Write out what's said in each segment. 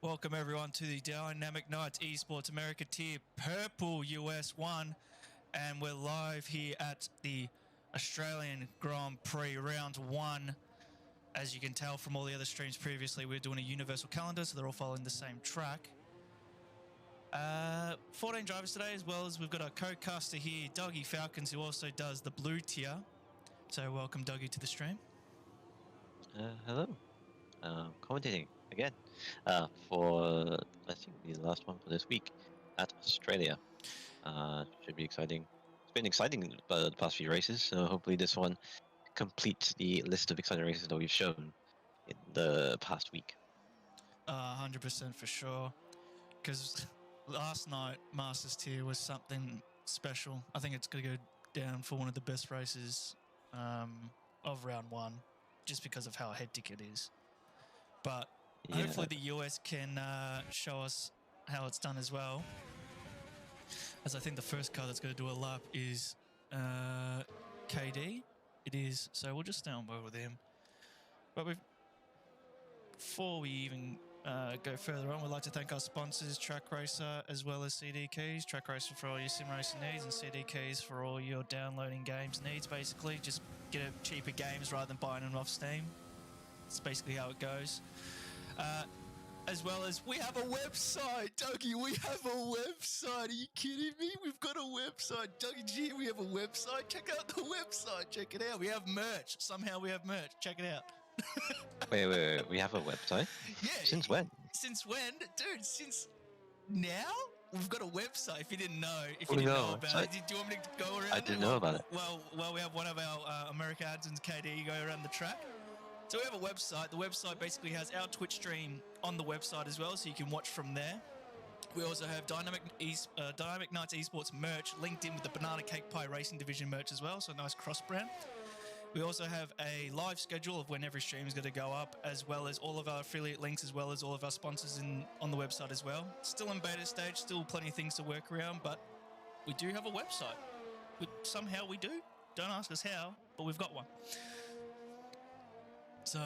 Welcome everyone to the Dynamic Nights Esports America Tier Purple US1, and we're live here at the Australian Grand Prix Round 1. As you can tell from all the other streams previously, we're doing a universal calendar, so they're all following the same track. 14 drivers today, as well as we've got our co-caster here, Dougie Falcons, who also does the blue tier. So welcome, Dougie, to the stream. Hello. Commentating again for, I think, the last one for this week at Australia. Should be exciting. It's been exciting the past few races, so hopefully this one completes the list of exciting races that we've shown in the past week. 100% for sure. Because last night, Masters Tier was something special. I think it's going to go down for one of the best races of round 1, just because of how hectic it is. But hopefully the US can show us how it's done as well. As I think the first car that's going to do a lap is KD. It is, so we'll just stay on board with him. But before we even go further on, we'd like to thank our sponsors, Track Racer, as well as CD Keys. Track Racer for all your sim racing needs, and CD Keys for all your downloading games needs, basically. Just get cheaper games rather than buying them off Steam. That's basically how it goes. As well as we have a website, Dougie. We have a website. Are you kidding me? We've got a website, Dougie G. We have a website. Check out the website. Check it out. We have merch. Somehow we have merch. Check it out. Wait. We have a website? Yeah. Since when? Since when, dude? Since now? We've got a website. If you didn't know, about it, do you want me to go around? I didn't know about it. Well, we have one of our America Adsons, KD, go around the track. So we have a website. The website basically has our Twitch stream on the website as well, so you can watch from there. We also have Dynamic Nights Esports merch linked in with the Banana Cake Pie Racing Division merch as well, so a nice cross-brand. We also have a live schedule of when every stream is going to go up, as well as all of our affiliate links, as well as all of our sponsors on the website as well. Still in beta stage, still plenty of things to work around, but we do have a website. Somehow we do. Don't ask us how, but we've got one. So,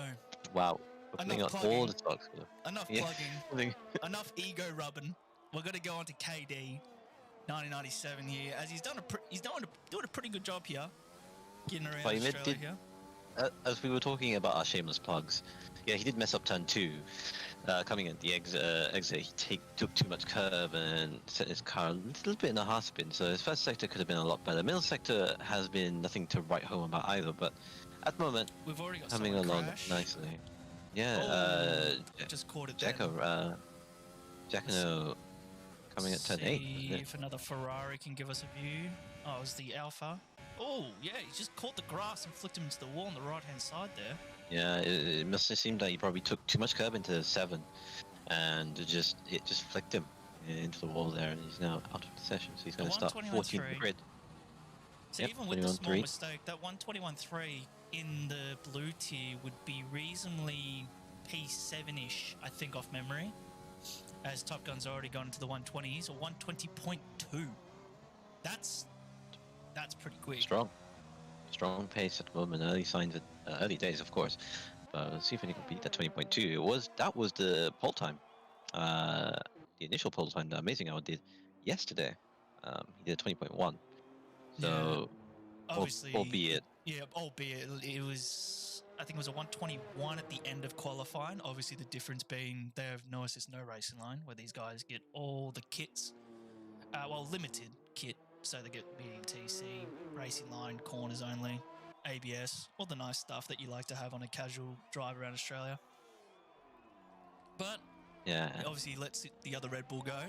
wow, we're putting on all the stocks. Enough plugging, enough ego rubbing. We're going to go on to KD 1997 here, as he's doing a pretty good job here, getting around Australia here. As we were talking about our shameless plugs, yeah, he did mess up turn 2. Coming at the exit, he took too much curve and set his car a little bit in a half spin. So his first sector could have been a lot better. Middle sector has been nothing to write home about either, but at the moment, we've already got coming along crash. nicely. Yeah, just caught it. Jacko coming at turn 8. If another Ferrari can give us a view. Oh, it was the Alpha. Oh, yeah, he just caught the grass and flicked him into the wall on the right-hand side there. Yeah, it must have seemed that he probably took too much curb into 7, and it just flicked him into the wall there, and he's now out of the session, so he's going to start 14th grid. So even with the small mistake, that 121.3 in the blue tier would be reasonably P7-ish, I think, off memory, as Top Gun's already gone into the 120s, or 120.2. That's pretty quick. Strong pace at the moment. Early days, of course. But let's see if he can beat that 20.2. That was the pole time. The initial pole time that Amazing Hour did yesterday. He did 20.1. So, yeah, obviously, albeit it was, I think it was a 121 at the end of qualifying. Obviously, the difference being they have no assist, no racing line, where these guys get all the kits, limited kit. So they get BTC, racing line, corners only, ABS, all the nice stuff that you like to have on a casual drive around Australia. But yeah, obviously lets the other Red Bull go.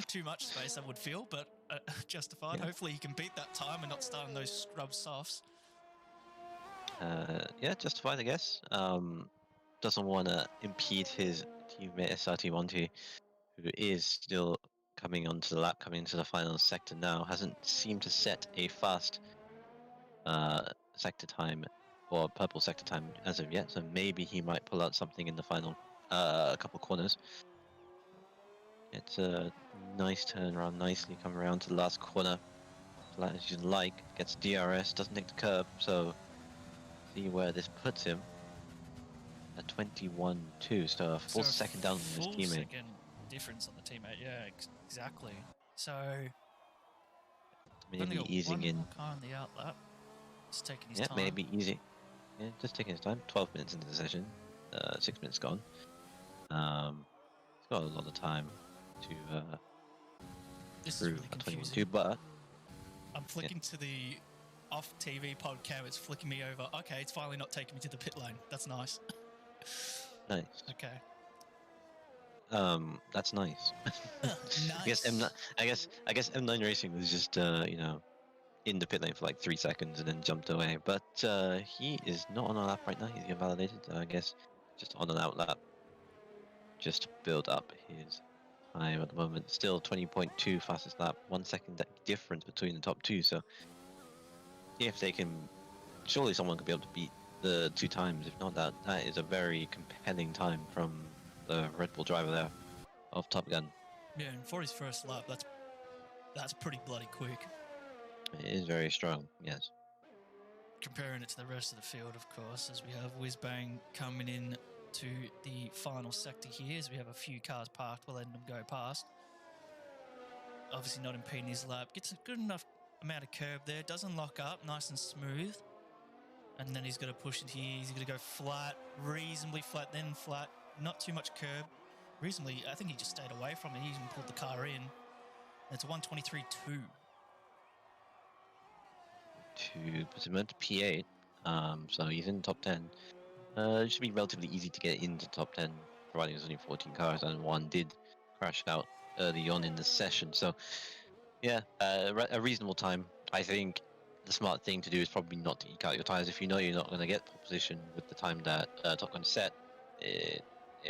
Too much space, I would feel, but justified. Yeah. Hopefully he can beat that time and not start on those scrub softs. Justified, I guess. Doesn't want to impede his teammate SRT1T, who is still coming onto the lap, coming into the final sector now. Hasn't seemed to set a fast sector time or purple sector time as of yet, so maybe he might pull out something in the final couple corners. It's a nice turnaround, nicely come around to the last corner. As you like, gets DRS, doesn't take the curb, so see where this puts him. a 21-2, so a full second down on his full teammate. second difference on the teammate, yeah, exactly. So Maybe only got easing one in. more car on the outlap. Just taking his Yeah, time. maybe easy. Yeah, just taking his time. 12 minutes into the session. 6 minutes gone. He's got a lot of time to This is prove really a confusing. 21-2, but I'm flicking to the off TV pod cam. It's flicking me over. Okay, it's finally not taking me to the pit lane. That's nice. nice. Okay. That's nice. Nice. I guess M9 Racing was just in the pit lane for like 3 seconds and then jumped away. But he is not on a lap right now. He's invalidated. I guess just on an out lap, just to build up his time at the moment. Still 20.2 fastest lap. 1 second difference between the top two. So if they can, surely someone could be able to beat the 2 times. If not, that is a very compelling time from the Red Bull driver there of Top Gun. Yeah, and for his first lap, that's pretty bloody quick. It is very strong, yes. Comparing it to the rest of the field, of course, as we have Whizbang coming in to the final sector here, as we have a few cars parked, we're letting them go past. Obviously not impeding his lap. Gets a good enough amount of curb there. Doesn't lock up, nice and smooth. And then he's going to push it here. He's going to go flat, reasonably flat, then flat. Not too much curb. Reasonably, I think he just stayed away from it. He even pulled the car in. It's a 123.2. To put him into P8, so he's in the top 10. It should be relatively easy to get into top 10, providing there's only 14 cars, and one did crash out early on in the session. So, yeah, a reasonable time. I think the smart thing to do is probably not to eke out your tires. If you know you're not going to get pole position with the time that Top Gun set, it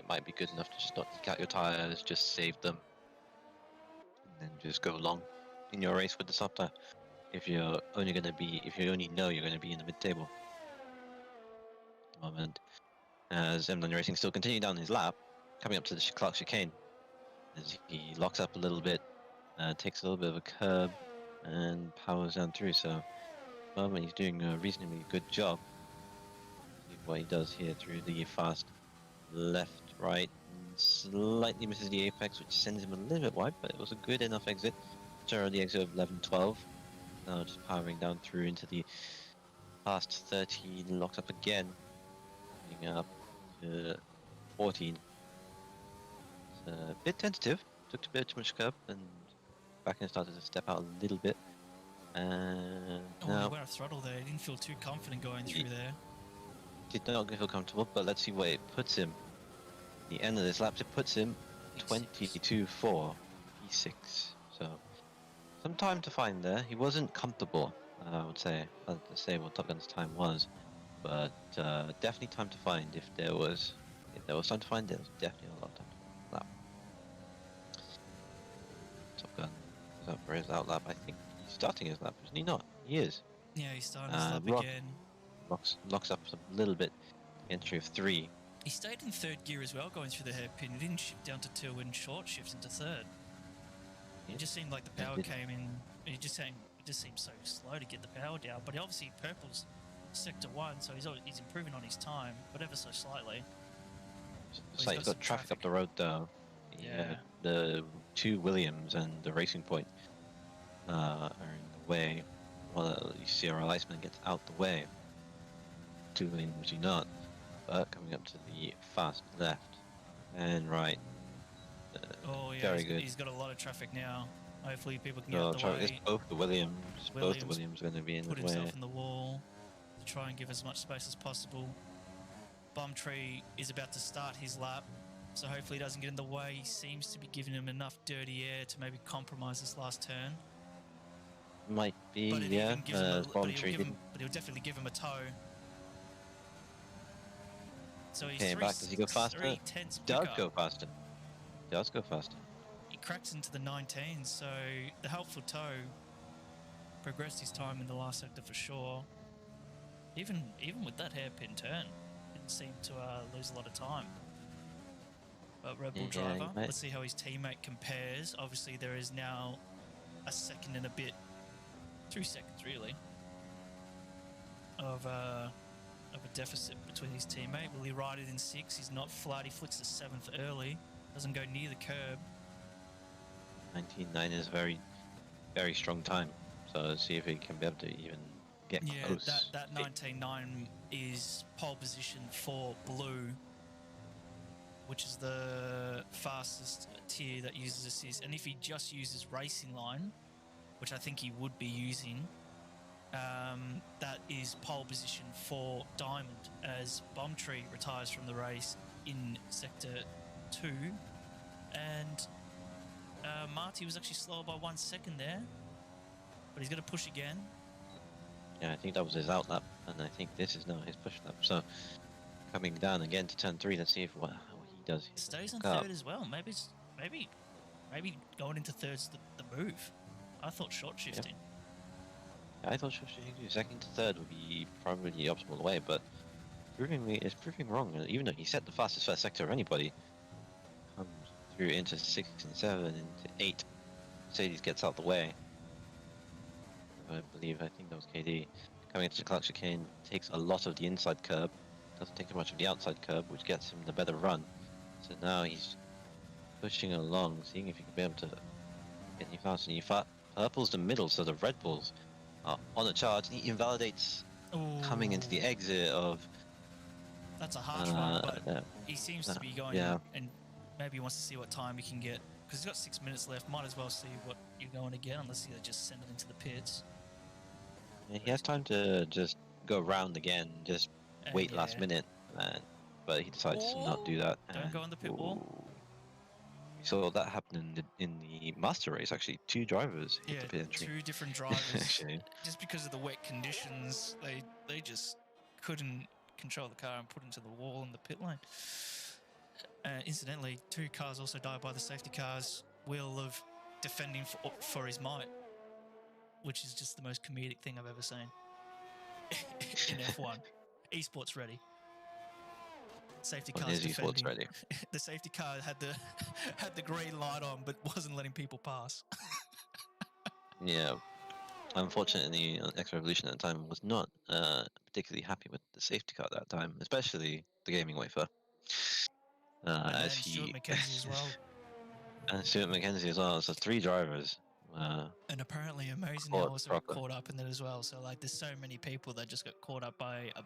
might be good enough to just not eke out your tires, just save them, and then just go along in your race with the soft tire. If you only know you're going to be in the mid-table at the moment, as M9 Racing still continuing down his lap, coming up to the Clark chicane, as he locks up a little bit, takes a little bit of a curb, and powers down through. So, at the moment he's doing a reasonably good job. See what he does here through the fast left, right, and slightly misses the apex, which sends him a little bit wide, but it was a good enough exit. So the exit of 11-12. Now just powering down through into the past 13, locks up again, getting up to 14. It's a bit tentative, took a bit too much curb, and back end started to step out a little bit. And he went off throttle there. He didn't feel too confident going through there. Did not feel comfortable, but let's see where it puts him. The end of this lap, it puts him 22-4, P6. So some time to find there. He wasn't comfortable, I would say. I'd say what Top Gun's time was, but definitely time to find. If there was time to find, there was definitely a lot of time to find. Top Gun is up for his out lap. I think he's starting his lap, isn't he? Not. He is. Yeah, he's starting his lap again. Locks up a little bit. Entry of 3. He stayed in third gear as well, going through the hairpin. He didn't shift down to 2 and short shift into third. It just seemed like the power came in. It just seemed so slow to get the power down. But obviously, purple's sector 1, so he's improving on his time, but ever so slightly. It's like he's got traffic up the road though. Yeah. The 2 Williams and the Racing Point are in the way. Well, you see our Iceman gets out the way. 2 Williams do not. But coming up to the fast left and right. Very good. He's got a lot of traffic now. Hopefully people can get out the way. It's both the Williams. Both the Williams are going to be in the way. Put himself in the wall to try and give as much space as possible. Bomb Tree is about to start his lap, so hopefully he doesn't get in the way. He seems to be giving him enough dirty air to maybe compromise this last turn. Might be, but yeah. But he'll definitely give him a toe. So he's came back. Does he go faster? Does go faster. Does go faster. He cracks into the 19, so the helpful toe progressed his time in the last sector for sure. Even with that hairpin turn, didn't seem to lose a lot of time. But Red Bull driver, let's see how his teammate compares. Obviously, there is now a second and a bit, 2 seconds really, of of a deficit between his teammate. Will he ride it in 6? He's not flat. He flicks the 7th early. Doesn't go near the curb. 19.9 is a very, very strong time. So let's see if he can be able to even get close. That 19.9 is pole position for blue, which is the fastest tier that uses assist. And if he just uses racing line, which I think he would be using, that is pole position for Diamond, as Bomb Tree retires from the race in Sector 2. And Marty was actually slower by 1 second there, but he's going to push again. Yeah, I think that was his out lap, and I think this is now his push lap. So coming down again to turn 3, let's see if what he does. Stays on 3rd as well. Maybe going into 3rd's the move. I thought short shifting. Yeah, I thought short shifting too. 2nd to 3rd would be probably the optimal way, but it's proving wrong. Even though he set the fastest first sector of anybody, comes through into 6 and 7 into 8. Mercedes gets out the way. I think that was KD. Coming into the Clark chicane, takes a lot of the inside curb, doesn't take much of the outside curb, which gets him the better run. So now he's pushing along, seeing if he can be able to get any faster. And he purples the middle, so the Red Bulls are on a charge. And he invalidates coming into the exit of. That's a harsh one, but he seems to be going and maybe wants to see what time he can get, because he's got 6 minutes left. Might as well see what you're going to get, unless you just send it into the pits. Yeah, he has time to just go around again, just wait last minute, but he decides to not do that. Don't go on the pit wall. We saw that happen in the master race. Actually, 2 drivers hit the pit entry. 2 different drivers. Just because of the wet conditions, they just couldn't control the car and put into the wall in the pit lane. Incidentally, 2 cars also died by the safety car's wheel of defending for his might, which is just the most comedic thing I've ever seen in F1. Esports ready. Safety car is Esports ready. The safety car had the green light on, but wasn't letting people pass. Yeah. Unfortunately, X Revolution at the time was not particularly happy with the safety car at that time, especially the gaming wafer. And Stuart McKenzie as well. And Stuart McKenzie as well. So 3 drivers. And apparently Amazing also got caught up in it as well. So there's so many people that just got caught up by a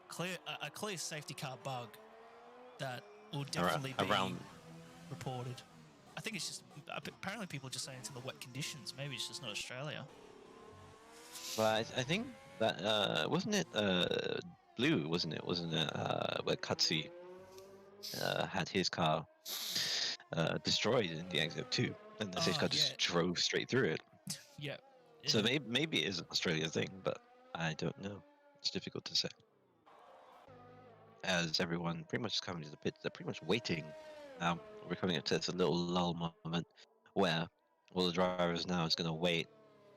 clear safety car bug that will definitely be reported. I think it's just apparently people are just saying it's in the wet conditions. Maybe it's just not Australia. But I think that wasn't it Blue, wasn't it where Cutsy had his car destroyed in the exit too, and the safety car just drove straight through it. Yeah. So maybe it is an Australia thing, but I don't know. It's difficult to say. As everyone pretty much is coming to the pits, they're pretty much waiting. Now we're coming up to this little lull moment where all the drivers now is going to wait.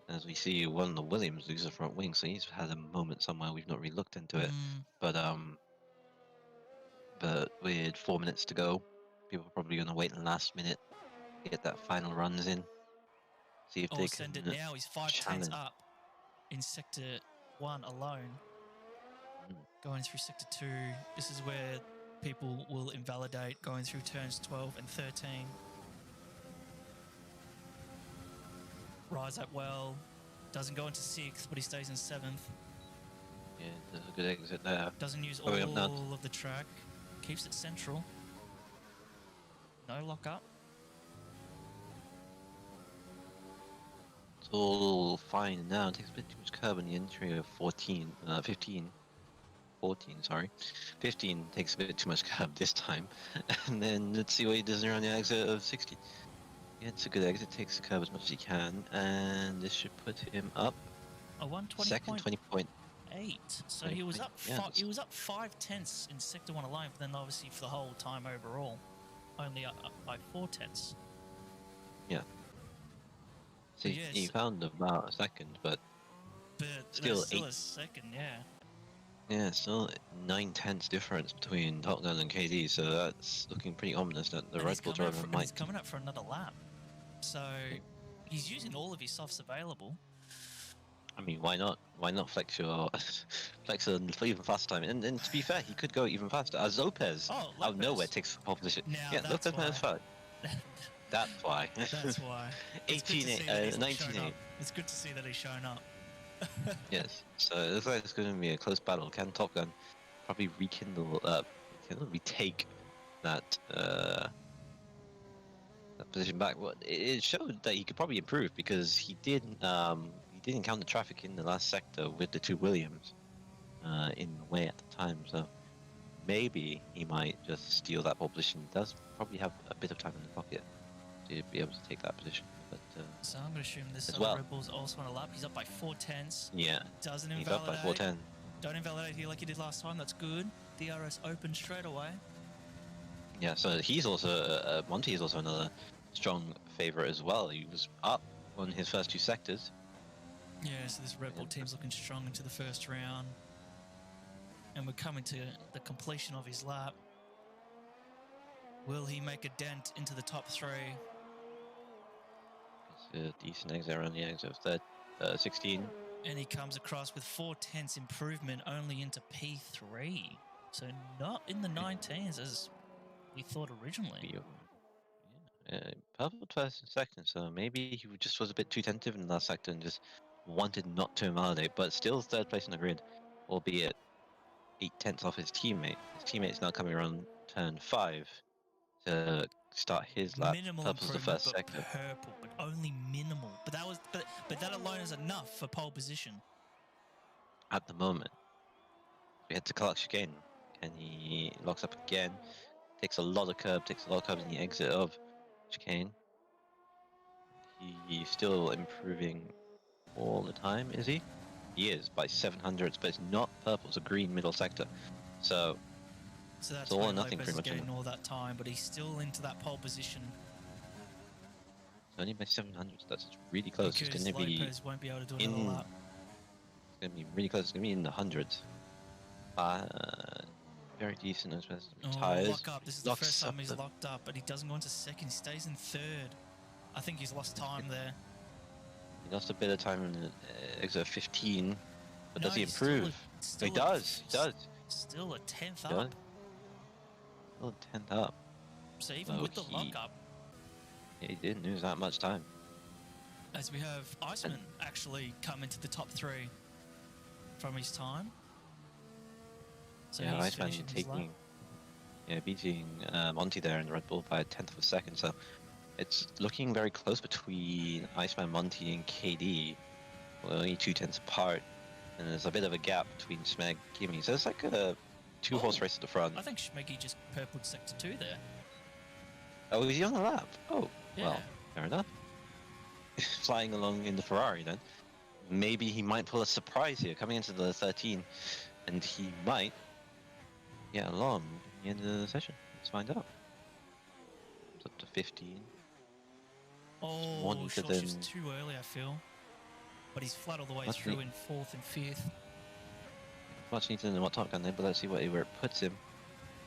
As we see one of the Williams lose the front wing, so he's had a moment somewhere. We've not really looked into it, but with 4 minutes to go, people are probably going to wait the last minute to get that final runs in. See if they can send it now. He's 5/10 up in Sector 1 alone. Going through Sector 2, this is where people will invalidate, going through turns 12 and 13. Rides up well, doesn't go into 6th, but he stays in 7th. Yeah, there's a good exit there. Doesn't use all of the track, keeps it central. No lock up. It's all fine now. It takes a bit too much curb in the entry of 15, sorry. 15 takes a bit too much curb this time. And then let's see what he does around the exit of 60. Yeah, it's a good exit, takes the curb as much as he can, and this should put him up. A 120. Second 20.8. So he was up. He was up 5/10 in Sector 1 alone, but then obviously for the whole time overall, only up by 4/10. Yeah. So he found about a second, but still a second, yeah. Yeah, still 9/10 difference between Top Gun and KD, so that's looking pretty ominous that the Red Bull driver might. He's coming up for another lap, so he's using all of his softs available. I mean, why not? Why not flex your flex a even faster time? And to be fair, he could go even faster. As Lopez Oh, out of nowhere Lopez. takes pole position. Now Yeah, that's Lopez why. minus 5. That's why. That's why. It's good to 18, see that he's like, shown 19-8. up. It's good to see that he's shown up. Yes. So it looks like it's going to be a close battle. Can Top Gun probably retake that that position back? Well, it showed that he could probably improve because he did encounter traffic in the last sector with the two Williams in the way at the time. So maybe he might just steal that pole position. He does probably have a bit of time in the pocket to be able to take that position. But So I'm going to assume this as other well. Red Bull's also on a lap. He's up by 4/10. Yeah, Doesn't he's up by invalidate. 410. Don't invalidate here like you did last time. That's good. DRS open straight away. Yeah, so he's also Monty is also another strong favorite as well. He was up on his first two sectors. Yeah, so this Red Bull team's looking strong into the first round. And we're coming to the completion of his lap. Will he make a dent into the top three? It's a decent exit around the exit of 16. And he comes across with 4/10 improvement only into P3. So not in the 19s as we thought originally. Purple first and second, so maybe he just was a bit too tentative in the last sector and just wanted not to invalidate, but still third place in the grid, albeit 8/10 off his teammate. His teammate's now coming around turn 5 to start his lap. Minimal Purple's the improvement, first but sector. purple, but only minimal. But that was, but that alone is enough for pole position. At the moment. We head to Clark chicane, and he locks up again. Takes a lot of curbs in the exit of chicane. He's still improving all the time, is he? He is by 700s, but it's not purple. It's a green middle sector, so that's it's all why or nothing Lopez pretty is much. getting all that time, but he's still into that pole position. It's only by 700s. That's really close. Because it's going to be Lopez won't be able to do another lap. It's going to be really close. It's going to be in the hundreds. Very decent as well. Tires. Lock up. This is the first time he's locked up, but he doesn't go into second. He stays in third. I think he's lost time there. He lost a bit of time in the exit of 15, but No, does he he's improve? He does. He does. Still a 10th He does. up. Still 10th up. So even with the lock up, he didn't lose that much time. as we have Iceman actually come into the top 3 from his time. So yeah, he's Iceman finishing his lap. beating Monty there in the Red Bull by a 10th of a second. So it's looking very close between Iceman, Monty, and KD. Well, only 2/10 apart, and there's a bit of a gap between Smeg, Kimmy. So it's like a 2-horse race at the front. I think Schmeggy just purpled sector 2 there. Oh, is he on the lap? Oh, Yeah. well, fair enough. Flying along in the Ferrari then. Maybe he might pull a surprise here coming into the 13, and he might get along at the end of the session. Let's find out. It's up to 15. Oh, short shift's too early, I feel. But he's flat all the way through in 4th and 5th. Much neater than what Top Gun did, but let's see where it puts him.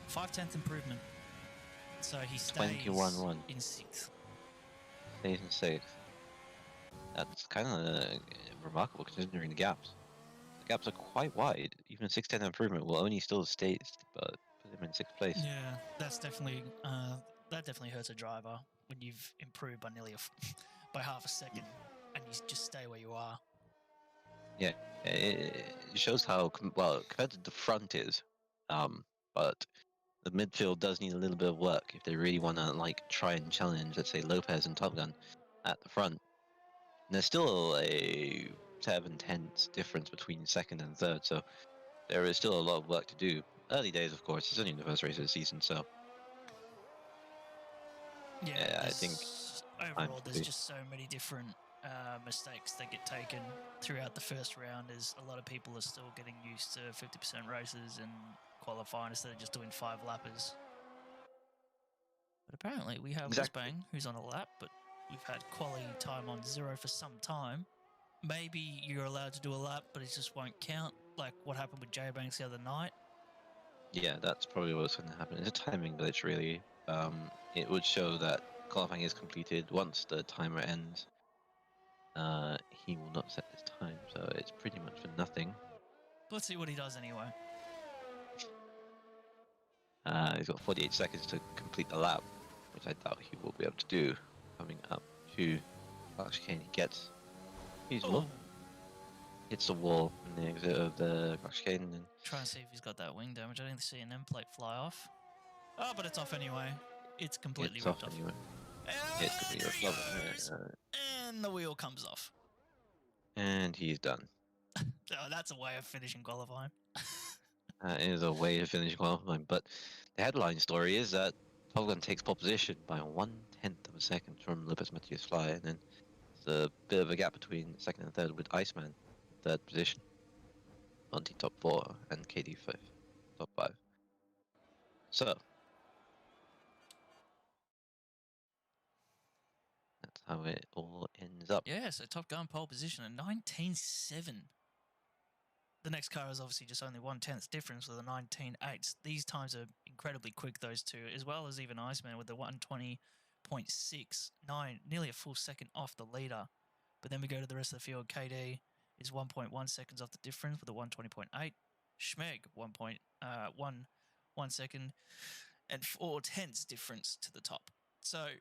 5/10 improvement. So he stays 21-1. in 6th. Stays in 6th. That's kind of remarkable considering the gaps. The gaps are quite wide. Even a 6/10 improvement will only still stay, but put him in 6th place. Yeah, that's definitely that definitely hurts a driver when you've improved by nearly by half a second and you just stay where you are. Yeah, it shows how well compared to the front is, but the midfield does need a little bit of work if they really want to like try and challenge, let's say, Lopez and Top Gun at the front. And there's still a 7/10 difference between second and third, so there is still a lot of work to do. Early days, of course. It's only the first race of the season, so Yeah, I think overall there's just so many different mistakes that get taken throughout the first round, as a lot of people are still getting used to 50% races and qualifying instead of just doing 5 lappers. But apparently we have Whizbang, who's on a lap, but we've had quality time on 0 for some time. Maybe you're allowed to do a lap, but it just won't count, like what happened with J-Banks the other night. Yeah, that's probably what's going to happen. It's a timing glitch, really. It would show that qualifying is completed once the timer ends. he will not set this time, so it's pretty much for nothing. Let's see what he does anyway. He's got 48 seconds to complete the lap, which I doubt he will be able to do. Coming up to chicane, he gets usable. Hits the wall in the exit of the chicane, and try and see if he's got that wing damage. I didn't see an end plate fly off. Oh, but it's off anyway. It's completely ripped off. Anyway. It's completely ripped off. And the wheel comes off. And he's done. Oh, that's a way of finishing qualifying. That is a way to finish qualifying. But the headline story is that Top Gun takes pole position by 1/10 of a second from Lucas Matthias Fly, and then there's a bit of a gap between second and third with Iceman third position. Monty top 4 and KD top 5. So that's how it all ends up. Yeah, so Top Gun pole position at 19.7. The next car is obviously just only 1/10 difference with a 19.8. These times are incredibly quick, those two, as well as even Iceman with the 1:20.69, nearly a full second off the leader. But then we go to the rest of the field. KD is 1.1 seconds off the difference with a 1:20.8. Schmeg 1 second and 4/10 difference to the top. So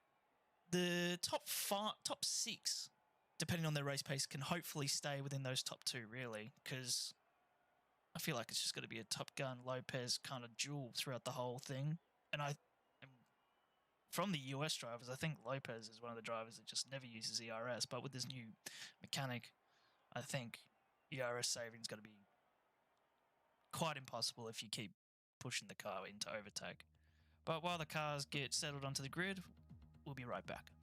the top 6, depending on their race pace, can hopefully stay within those top 2, really, because I feel like it's just going to be a Top Gun Lopez kind of duel throughout the whole thing. And from the US drivers, I think Lopez is one of the drivers that just never uses ERS. But with this new mechanic, I think ERS saving is going to be quite impossible if you keep pushing the car into overtake. But while the cars get settled onto the grid, we'll be right back.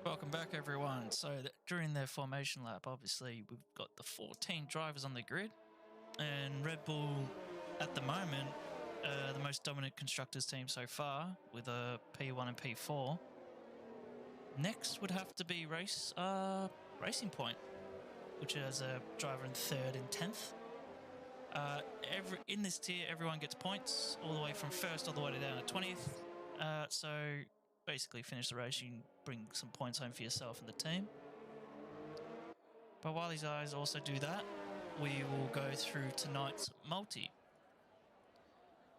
Welcome back, everyone. So during their formation lap, obviously, we've got the 14 drivers on the grid, and Red Bull, at the moment, the most dominant constructors team so far, with a P1 and P4. Next would have to be Racing Point, which has a driver in 3rd and 10th. In this tier, everyone gets points, all the way from 1st all the way down to 20th. So basically finish the race, you can bring some points home for yourself and the team. But while these guys also do that, we will go through tonight's multi.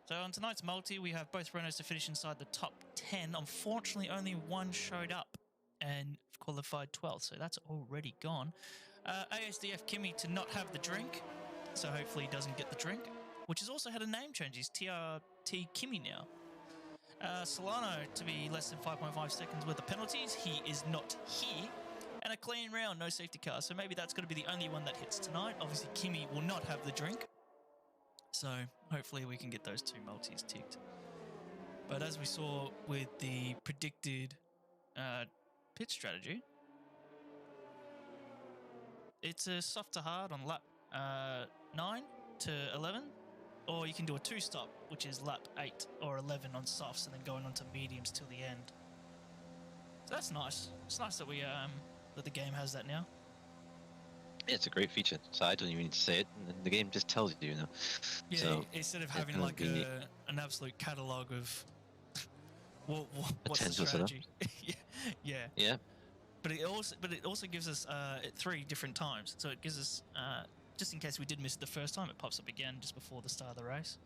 So on tonight's multi, we have both Renaults to finish inside the top 10. Unfortunately, only one showed up and qualified 12th, so that's already gone. ASDF Kimi to not have the drink, so hopefully he doesn't get the drink, which has also had a name change. He's TRT Kimi now. Solano to be less than 5.5 seconds worth of penalties. He is not here. And a clean round, no safety car. So maybe that's going to be the only one that hits tonight. Obviously, Kimi will not have the drink. So hopefully we can get those 2 multis ticked. But as we saw with the predicted pit strategy, it's a soft to hard on lap 9 to 11. Or you can do a 2-stop, which is lap 8 or 11 on softs, and then going on to mediums till the end. So that's nice. It's nice that we that the game has that now. Yeah, it's a great feature. So I don't even need to say it, and the game just tells you, Yeah, so instead of having like an absolute catalogue of what's the strategy. Yeah. But it also gives us 3 different times. So it gives us just in case we did miss it the first time, it pops up again just before the start of the race.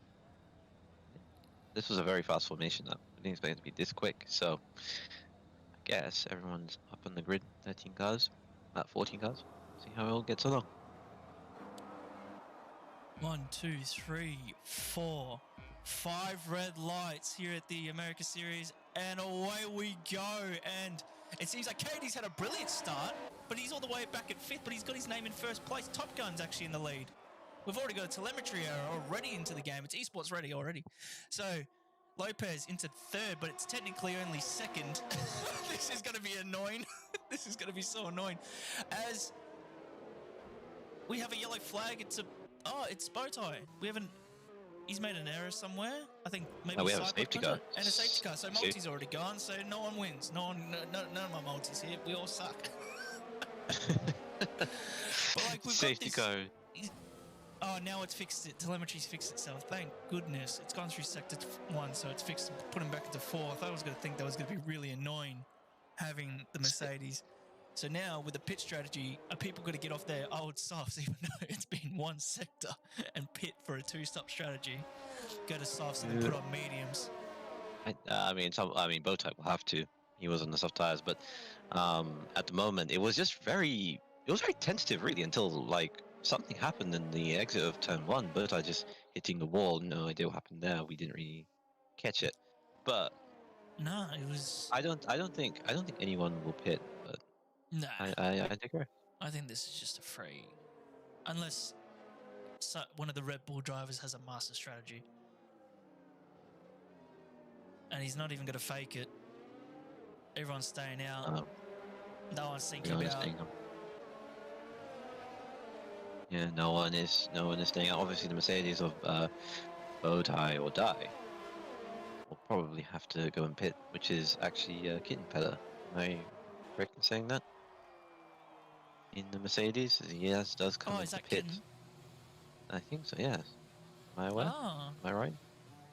this was a very fast formation. I didn't expect it to be this quick. So I guess everyone's up on the grid. 13 cars, about 14 cars. See how it all gets along. 1, 2, 3, 4, 5 red lights here at the America Series, and away we go. And it seems like Katie's had a brilliant start, but he's all the way back at 5th, but he's got his name in 1st place. Top Gun's actually in the lead. We've already got a telemetry error already into the game. It's Esports ready already. So Lopez into 3rd, but it's technically only 2nd. This is going to be annoying. This is going to be so annoying. As we have a yellow flag, it's Bowtie. He's made an error somewhere. I think maybe we have a safety car. And a safety car. So multi's already gone. So no one wins. None of my multis here. We all suck. But like we've Safety got car. Oh, now it's fixed it. Telemetry's fixed itself. Thank goodness. It's gone through sector 1, so it's fixed and put him back into 4. I thought I was going to think that was going to be really annoying having the Mercedes. So now with the pit strategy, are people going to get off their old softs even though it's been one sector and pit for a 2-stop strategy? Go to softs and then put on mediums. I mean, Bowtie will have to. He was on the soft tires, but at the moment it was just very tentative really until like something happened in the exit of turn 1. Bowtie just hitting the wall. No idea what happened there. We didn't really catch it, but no, it was. I don't think anyone will pit, but Nah, I digress. I think this is just a free, unless one of the Red Bull drivers has a master strategy. And he's not even going to fake it. Everyone's staying out. No one's thinking about. Yeah, no one is staying out. Obviously, the Mercedes of Bowtie or die will probably have to go and pit, which is actually Kittenpeller. Am I correct in saying that? In the Mercedes, yes, does come into pit. Kitten? I think so. Yes. Am I aware? Oh. Am I right?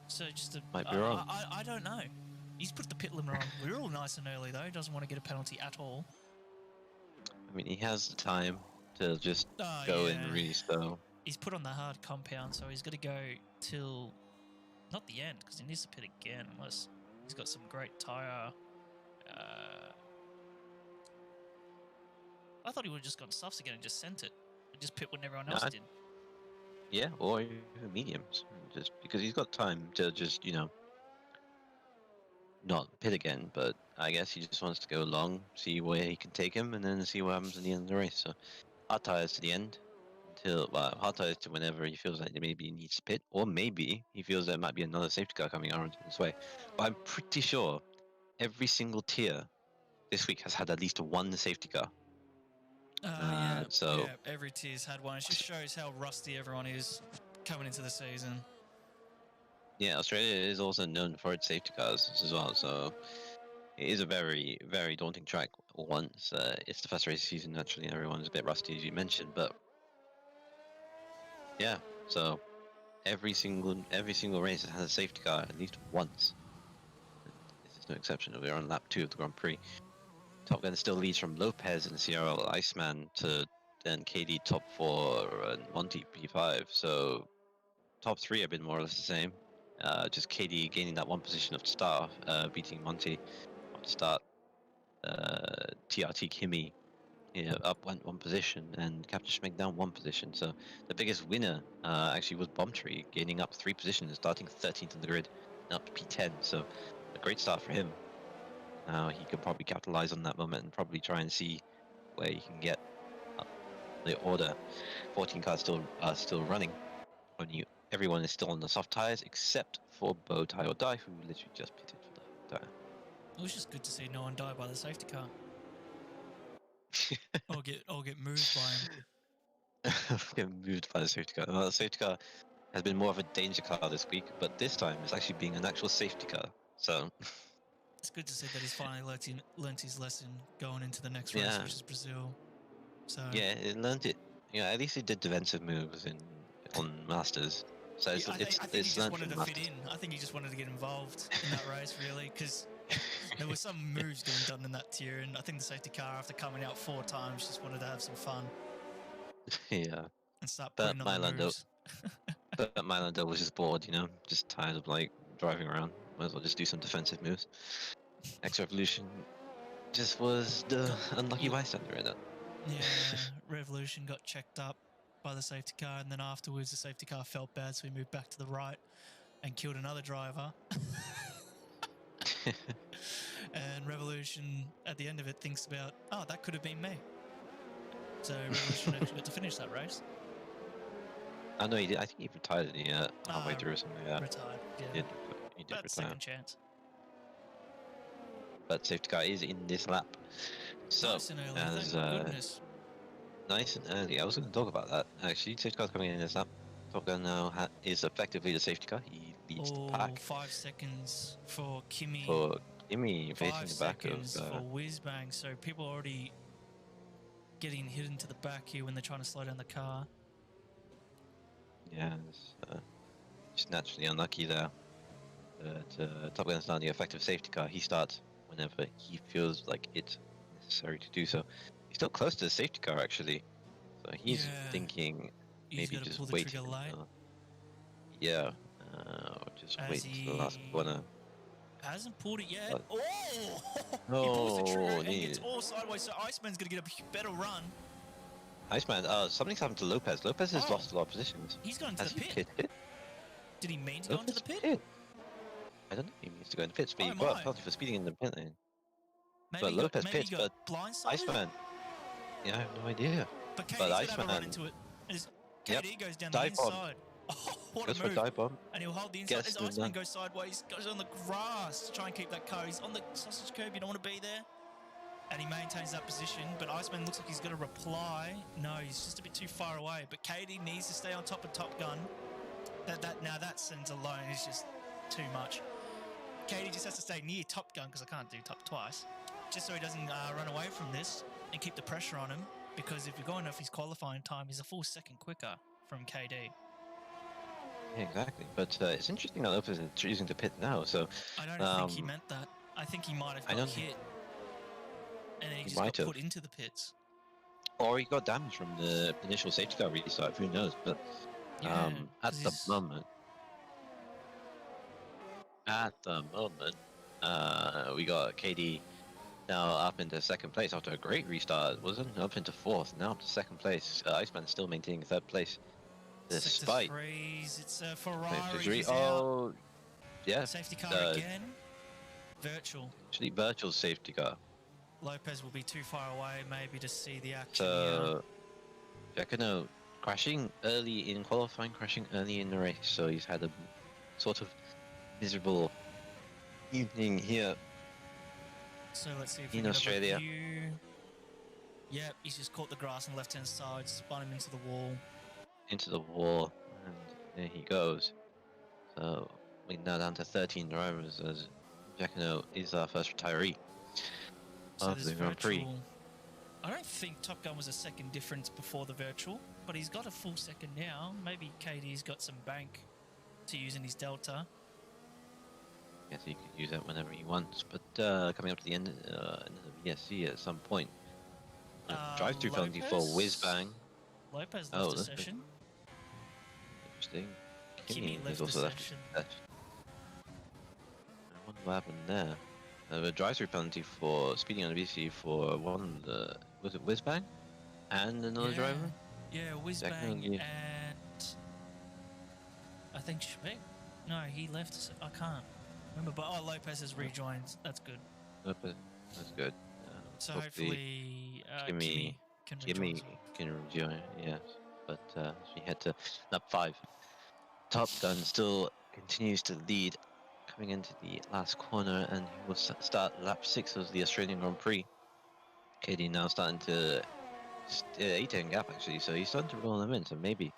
So just might be wrong. I don't know. He's put the pit limiter on we're all nice and early though. He doesn't want to get a penalty at all. I mean, he has the time to just go in really slow. He's put on the hard compound, so he's got to go till not the end because he needs to pit again unless he's got some great tire. I thought he would have just gone softs again and just sent it and just pit when everyone else did. Yeah, or even mediums, just because he's got time to just not pit again. But I guess he just wants to go long, see where he can take him, and then see what happens in the end of the race. So hard tires to the end hard tires to whenever he feels like maybe he needs to pit, or maybe he feels there might be another safety car coming around this way. But I'm pretty sure every single tier this week has had at least one safety car. Every tier's had one. It just shows how rusty everyone is coming into the season. Yeah, Australia is also known for its safety cars as well, so it is a very, very daunting track once it's the first race season. Naturally, everyone's a bit rusty, as you mentioned, but yeah, so every single race has a safety car at least once. This is no exception. We're on lap 2 of the Grand Prix. Top Gun still leads from Lopez and CRL Iceman to then KD top 4 and Monty P5. So top 3 have been more or less the same. Just KD gaining that 1 position of the start, beating Monty at the start. TRT Kimi up 1 position, and Captain Schmeck down 1 position. So the biggest winner actually was Bombtree, gaining up 3 positions, starting 13th on the grid, and up to P10. So a great start for him. Now he could probably capitalize on that moment and probably try and see where he can get the order. 14 cars still running. Everyone is still on the soft tires except for Bowtie or Die, who literally just pitted for the tire. It was just good to see no one die by the safety car. or get moved by him. Get moved by the safety car. Well, the safety car has been more of a danger car this week, but this time it's actually being an actual safety car. So it's good to see that he's finally learnt his lesson going into the next race, which is Brazil. So yeah, it learned it. At least he did defensive moves on Masters. So I think he just wanted to fit in. I think he just wanted to get involved in that race, really, because there were some moves being done in that tier, and I think the safety car, after coming out 4 times, just wanted to have some fun. Yeah. And start putting on the moves. But Mylando was just bored, just tired of driving around. Might as well just do some defensive moves. X Revolution just was the unlucky bystander in that. Yeah, Revolution got checked up by the safety car, and then afterwards the safety car felt bad, so he moved back to the right and killed another driver. And Revolution, at the end of it, thinks about, oh, that could have been me. So Revolution actually got to finish that race. I know he did. I think he retired halfway through or something like that. Retired, yeah. He did That's retire. second chance. But safety car is in this lap. So, Nice and early, thank goodness. Nice and early. I was going to talk about that. Actually, safety car's coming in this lap. Top Gun now is effectively the safety car. He leads the pack. 5 seconds for Kimi. For Kimi facing the back of... 5 seconds for Whizbang. So people are already getting hit into the back here when they're trying to slow down the car. Yeah, it's just naturally unlucky there. But Top Gun's now the effective safety car. He starts whenever he feels like it's necessary to do so. He's still close to the safety car, actually. So he's thinking maybe just wait. Yeah, just wait until the last corner. Hasn't pulled it yet. But, he pulls the trigger and gets all sideways, so Iceman's going to get a better run. Iceman, something's happened to Lopez. Lopez has lost a lot of positions. He's gone into the pit. Did he mean to go into the pit? I don't know if he means to go into the pit, but he got a penalty for speeding in the pit lane. Maybe but Lopez pits, but blindsided? Iceman, yeah, I have no idea. But KD's gonna have a run into it. As KD goes down the inside. Oh, what a move. Dive bomb. And he'll hold the inside. As Iceman goes sideways, goes on the grass to try and keep that car. He's on the sausage curb, you don't want to be there. And he maintains that position, but Iceman looks like he's going to reply. No, he's just a bit too far away. But KD needs to stay on top of Top Gun. Now that sentence alone is just too much. KD just has to stay near Top Gun, because I can't do top twice, just so he doesn't run away from this and keep the pressure on him. Because if you're going off his qualifying time, he's a full second quicker from KD. Yeah, exactly. But it's interesting that Lopez is choosing to pit now. So I don't think he meant that. I think he might have got hit, and then he just got put into the pits. Or he got damaged from the initial safety car restart. Who knows? But at the moment, we got KD now up into second place after a great restart. Wasn't up into fourth, now up to second place. Iceman still maintaining third place despite. It's a Ferrari. Oh, yeah. Safety car again. Virtual. Actually, virtual safety car. Lopez will be too far away, maybe, to see the action. So, Giacomo crashing early in qualifying, crashing early in the race. So he's had a sort of miserable evening here. So let's see if we in can Australia. Yep, he's just caught the grass on the left-hand side, spun him into the wall. And there he goes. So we're now down to 13 drivers as Giacomo is our first retiree of the Grand Prix. I don't think Top Gun was a second difference before the virtual, but he's got a full second now. Maybe KD's got some bank to use in his Delta. Yes, he could use that whenever he wants, but coming up to the end of the VSC at some point. Drive-through penalty for Whizbang. Lopez left the session. Interesting. Kimi left also the left session. I wonder what happened there. A drive-through penalty for speeding on the VSC for one of the... Was it Whizbang? And another driver? Yeah, Whizbang and... I think Schmidt? No, he left. I can't remember, but Lopez has rejoined. That's good. Lopez, that's good. So hopefully Kimi can rejoin, yes. But as we head to lap 5, Top Gun still continues to lead coming into the last corner, and he will start lap 6 of the Australian Grand Prix. KD now starting to 8-10 gap actually, so he's starting to roll them in. So maybe,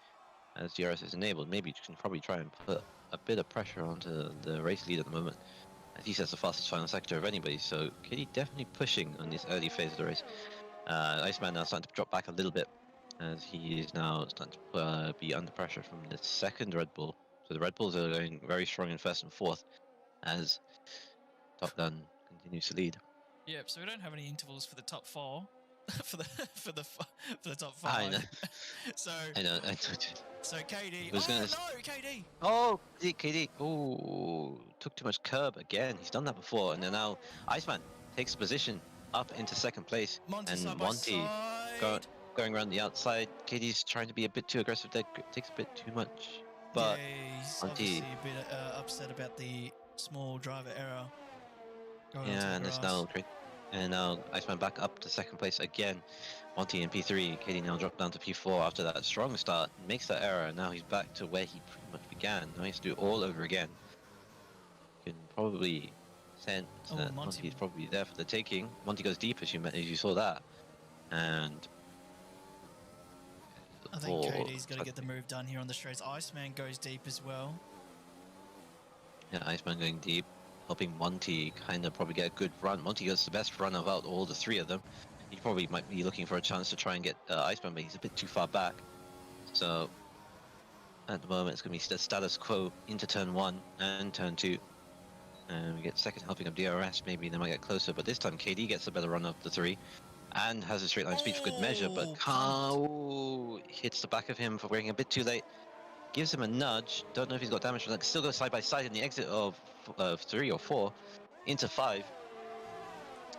as DRS is enabled, maybe you can probably try and put a bit of pressure onto the race lead at the moment, as he sets the fastest final sector of anybody. So KD definitely pushing on this early phase of the race. Iceman now starting to drop back a little bit, as he is now starting to be under pressure from the second Red Bull. So the Red Bulls are going very strong in first and fourth, as Top Gun continues to lead. Yep, so we don't have any intervals for the top 4. for the top I know. 5. So I know. so KD. Was Oh gonna. no, KD. Oh, KD. Oh, took too much curb again. He's done that before, and then now Iceman takes a position up into second place, Monty and side by Monty side. going around the outside. KD's trying to be a bit too aggressive there. Takes a bit too much, but Yeah, he's Monty. obviously a bit upset about the small driver error going onto Yeah, the and it's grass. now great. And now Iceman back up to second place again. Monty in P3. KD now dropped down to P4 after that strong start. Makes that error, and now he's back to where he pretty much began. Now he has to do it all over again. Can probably sense that Monty. Monty's probably there for the taking. Monty goes deep as you saw that, and I think KD's got to get the move done here on the straights. Iceman goes deep as well. Yeah, Iceman going deep, helping Monty kind of probably get a good run. Monty gets the best run of out all the three of them. He probably might be looking for a chance to try and get Iceman, but he's a bit too far back. So at the moment, it's going to be the status quo into turn 1 and turn 2. And we get second helping of DRS, maybe they might get closer, but this time KD gets a better run of the 3 and has a straight line speed for good measure, but hits the back of him for wearing a bit too late. Gives him a nudge. Don't know if he's got damage from that. Still goes side by side in the exit of 3 or 4 into 5.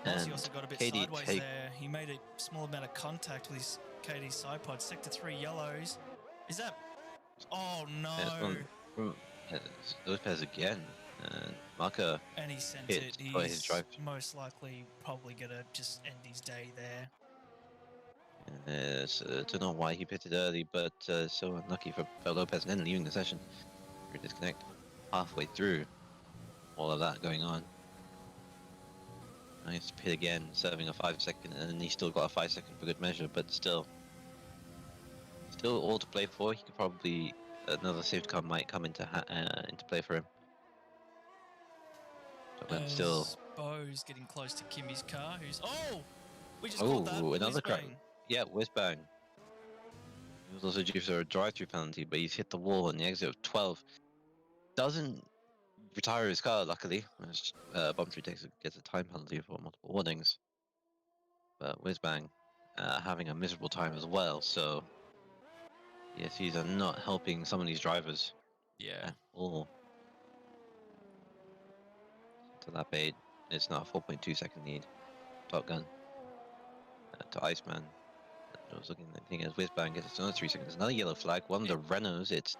Monty also got a bit KD sideways there. He made a small amount of contact with his KD side pod. Sector 3 yellows. Is that? Oh no! Lopez again. And Maka. And he sent hit it. by his He's drive. most likely probably gonna just end his day there. Don't know why he pitted early, but so unlucky for Lopez, and then leaving the session. Disconnect halfway through all of that going on. Nice pit again, serving a 5-second, and then he still got a 5-second for good measure, but still all to play for. He could probably another safety car might come into play for him. But still, Bo's getting close to Kimmy's car. We just called that. Another crack. Yeah, whiz bang. He was also due for a drive-through penalty, but he's hit the wall on the exit of 12. Doesn't retire his car, luckily. Bomb 3 gets a time penalty for multiple warnings. But Whizbang having a miserable time as well, so ESCs are not helping some of these drivers at all. To that bait, it's now a 4.2 second lead. Top Gun to Iceman. I was looking at the thing as Whizbang gets another 3 seconds. Another yellow flag. One of the Renaults, it's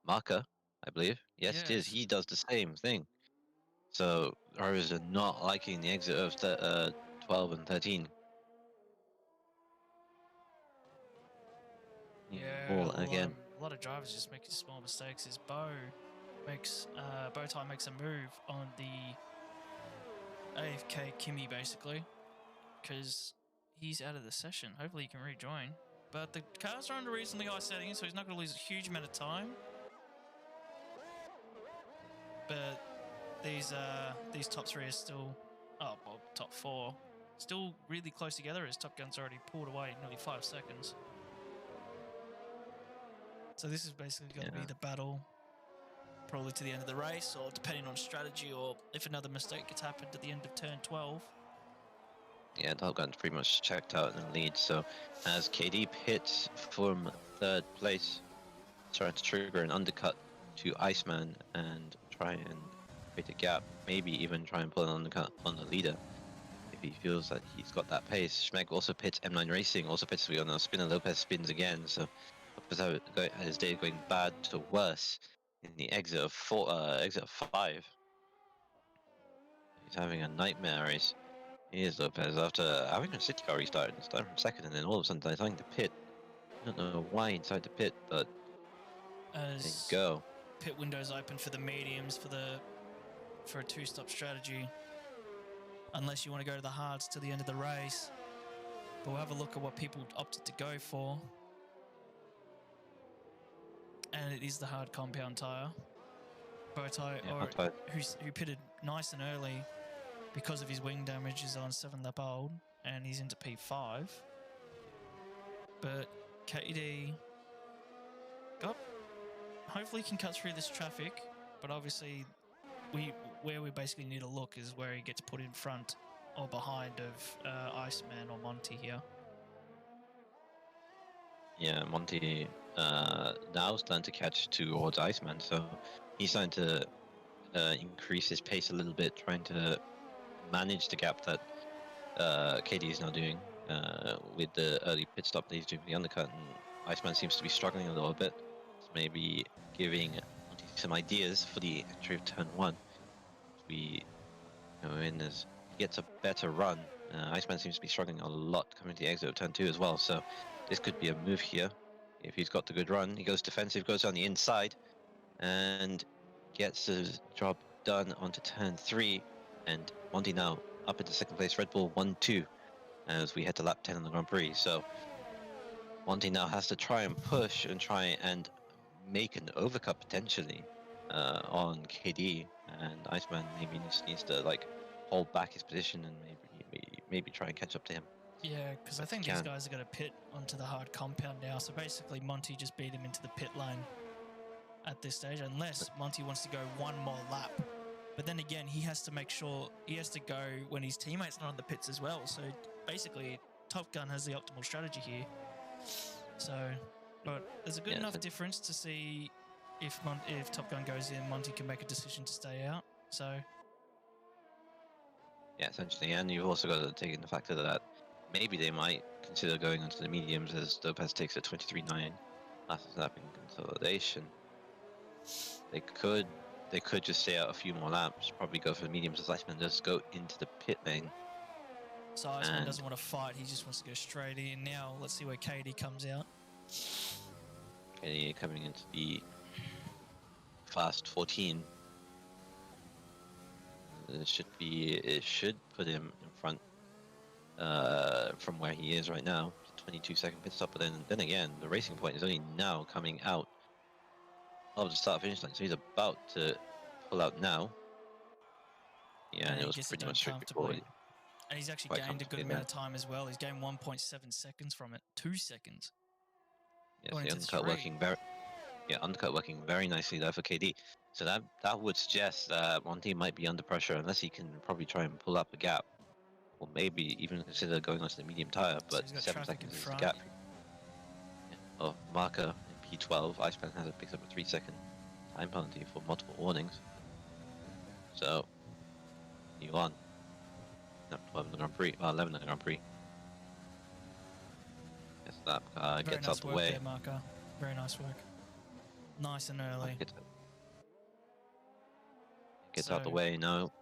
Marker, I believe. Yes, it is. He does the same thing. So drivers are not liking the exit of 12 and 13. Yeah, again. A lot of drivers just making small mistakes. As Bowtie makes a move on the AFK Kimmy basically, because he's out of the session. Hopefully he can rejoin. But the cars are under reasonably high settings, so he's not going to lose a huge amount of time. But these top 3 are still, top 4, still really close together as Top Gun's already pulled away nearly 5 seconds. So this is basically going to be the battle, probably to the end of the race, or depending on strategy, or if another mistake gets happened at the end of turn 12. Yeah, Top Gun's pretty much checked out in the lead. So as KD pits from 3rd place, trying to trigger an undercut to Iceman and try and create a gap, maybe even try and pull an undercut on the leader if he feels that he's got that pace. Schmeck also pits M9 Racing, also pits on a spinner. Lopez spins again, so his day going bad to worse in the exit of 5. He's having a nightmare race. Here's Lopez after having a city car restart and starting from 2nd, and then all of a sudden deciding to pit. I don't know why he decided to pit, but there you go. Pit windows open for the mediums for a 2-stop strategy. Unless you want to go to the hards to the end of the race. But we'll have a look at what people opted to go for. And it is the hard compound tyre. Bowtie, who pitted nice and early because of his wing damage, is on 7 lap old, and he's into P5. But KD hopefully can cut through this traffic, but obviously where we basically need to look is where he gets put in front or behind of Iceman or Monty here. yeah, Monty now starting to catch towards Iceman, so he's starting to increase his pace a little bit, trying to manage the gap that KD is now doing with the early pit stop that he's doing for the undercut, and Iceman seems to be struggling a little bit. So maybe giving Monty some ideas for the entry of turn 1. We go in as he gets a better run. Iceman seems to be struggling a lot coming to the exit of turn 2 as well, so this could be a move here. If he's got the good run, he goes defensive, goes on the inside, and gets the job done onto turn 3. And Monty now up into second place, Red Bull 1-2 as we head to lap 10 on the Grand Prix. So Monty now has to try and push and try and make an overcut potentially on KD, and Iceman maybe just needs to like hold back his position and maybe try and catch up to him. Yeah, because I But he think these can. guys are going to pit onto the hard compound now. So basically, Monty just beat him into the pit lane at this stage, unless Monty wants to go one more lap. But then again, he has to make sure he has to go when his teammates are on the pits as well. So basically, Top Gun has the optimal strategy here. So, but there's a good enough difference to see if Top Gun goes in, Monty can make a decision to stay out. So yeah, essentially, and you've also got to take into factor that maybe they might consider going onto the mediums as Lopez takes a 23-9 after snapping consolidation. They could just stay out a few more laps, probably go for the mediums as Iceman does go into the pit lane. So Iceman doesn't want to fight, he just wants to go straight in. Now let's see where KD comes out. KD coming into the fast 14. It should put him in front from where he is right now. 22-second pit stop, but then again, the racing point is only now coming out of the start finish line, so he's about to pull out now. Yeah, and it was pretty much straight before. And he's actually gained a good amount of time as well. He's gained 1.7 seconds from it. 2 seconds. Yes, the undercut working very nicely there for KD. So that would suggest that Monty might be under pressure unless he can probably try and pull up a gap, or maybe even consider going onto the medium tire. But so 7 seconds is the gap. Yeah. Oh, marker in P12. Iceman has picked up a 3-second time penalty for multiple warnings. So you on. 12 in the Grand Prix, 11 in the Grand Prix. Yes, that gets out the way. There, Marco. Very nice work. Nice and early. Gets out the way. No,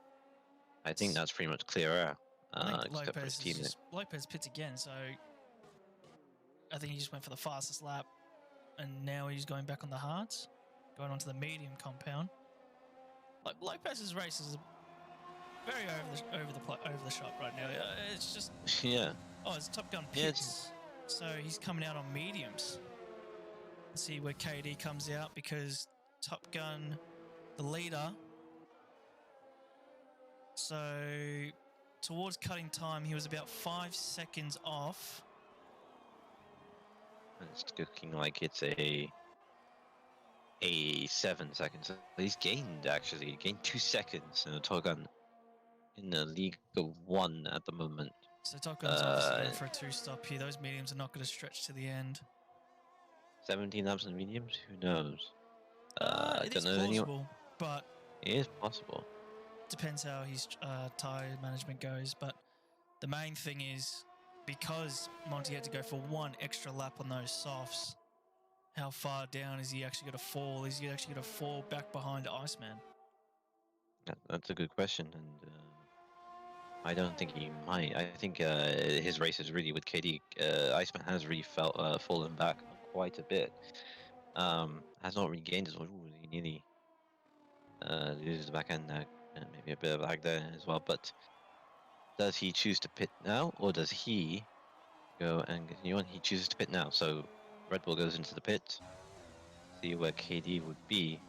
I think that's pretty much clear air. I think Lopez pits again, so I think he just went for the fastest lap, and now he's going back on the hards, going onto the medium compound. Like Lopez's race is very over the shop right now. It's just yeah. Oh, it's Top Gun pits, so he's coming out on mediums. Let's see where KD comes out, because Top Gun, the leader. So towards cutting time, he was about 5 seconds off. It's looking like it's a 7 seconds. He's gained 2 seconds in the Top Gun in the League of 1 at the moment. So Top Gun's obviously going for a 2-stop here. Those mediums are not going to stretch to the end. 17 laps on mediums? Who knows? I don't know anyone. But it is possible. Depends how his tyre management goes. But the main thing is, because Monty had to go for 1 extra lap on those softs, how far down is he actually going to fall? Is he actually going to fall back behind Iceman? That's a good question, and I don't think he might. I think his race is really with KD. Iceman has really fallen back quite a bit. Has not regained as well. He nearly loses the back end now, and maybe a bit of lag there as well. But does he choose to pit now, or does he go and continue on? He chooses to pit now, so Red Bull goes into the pit. See where KD would be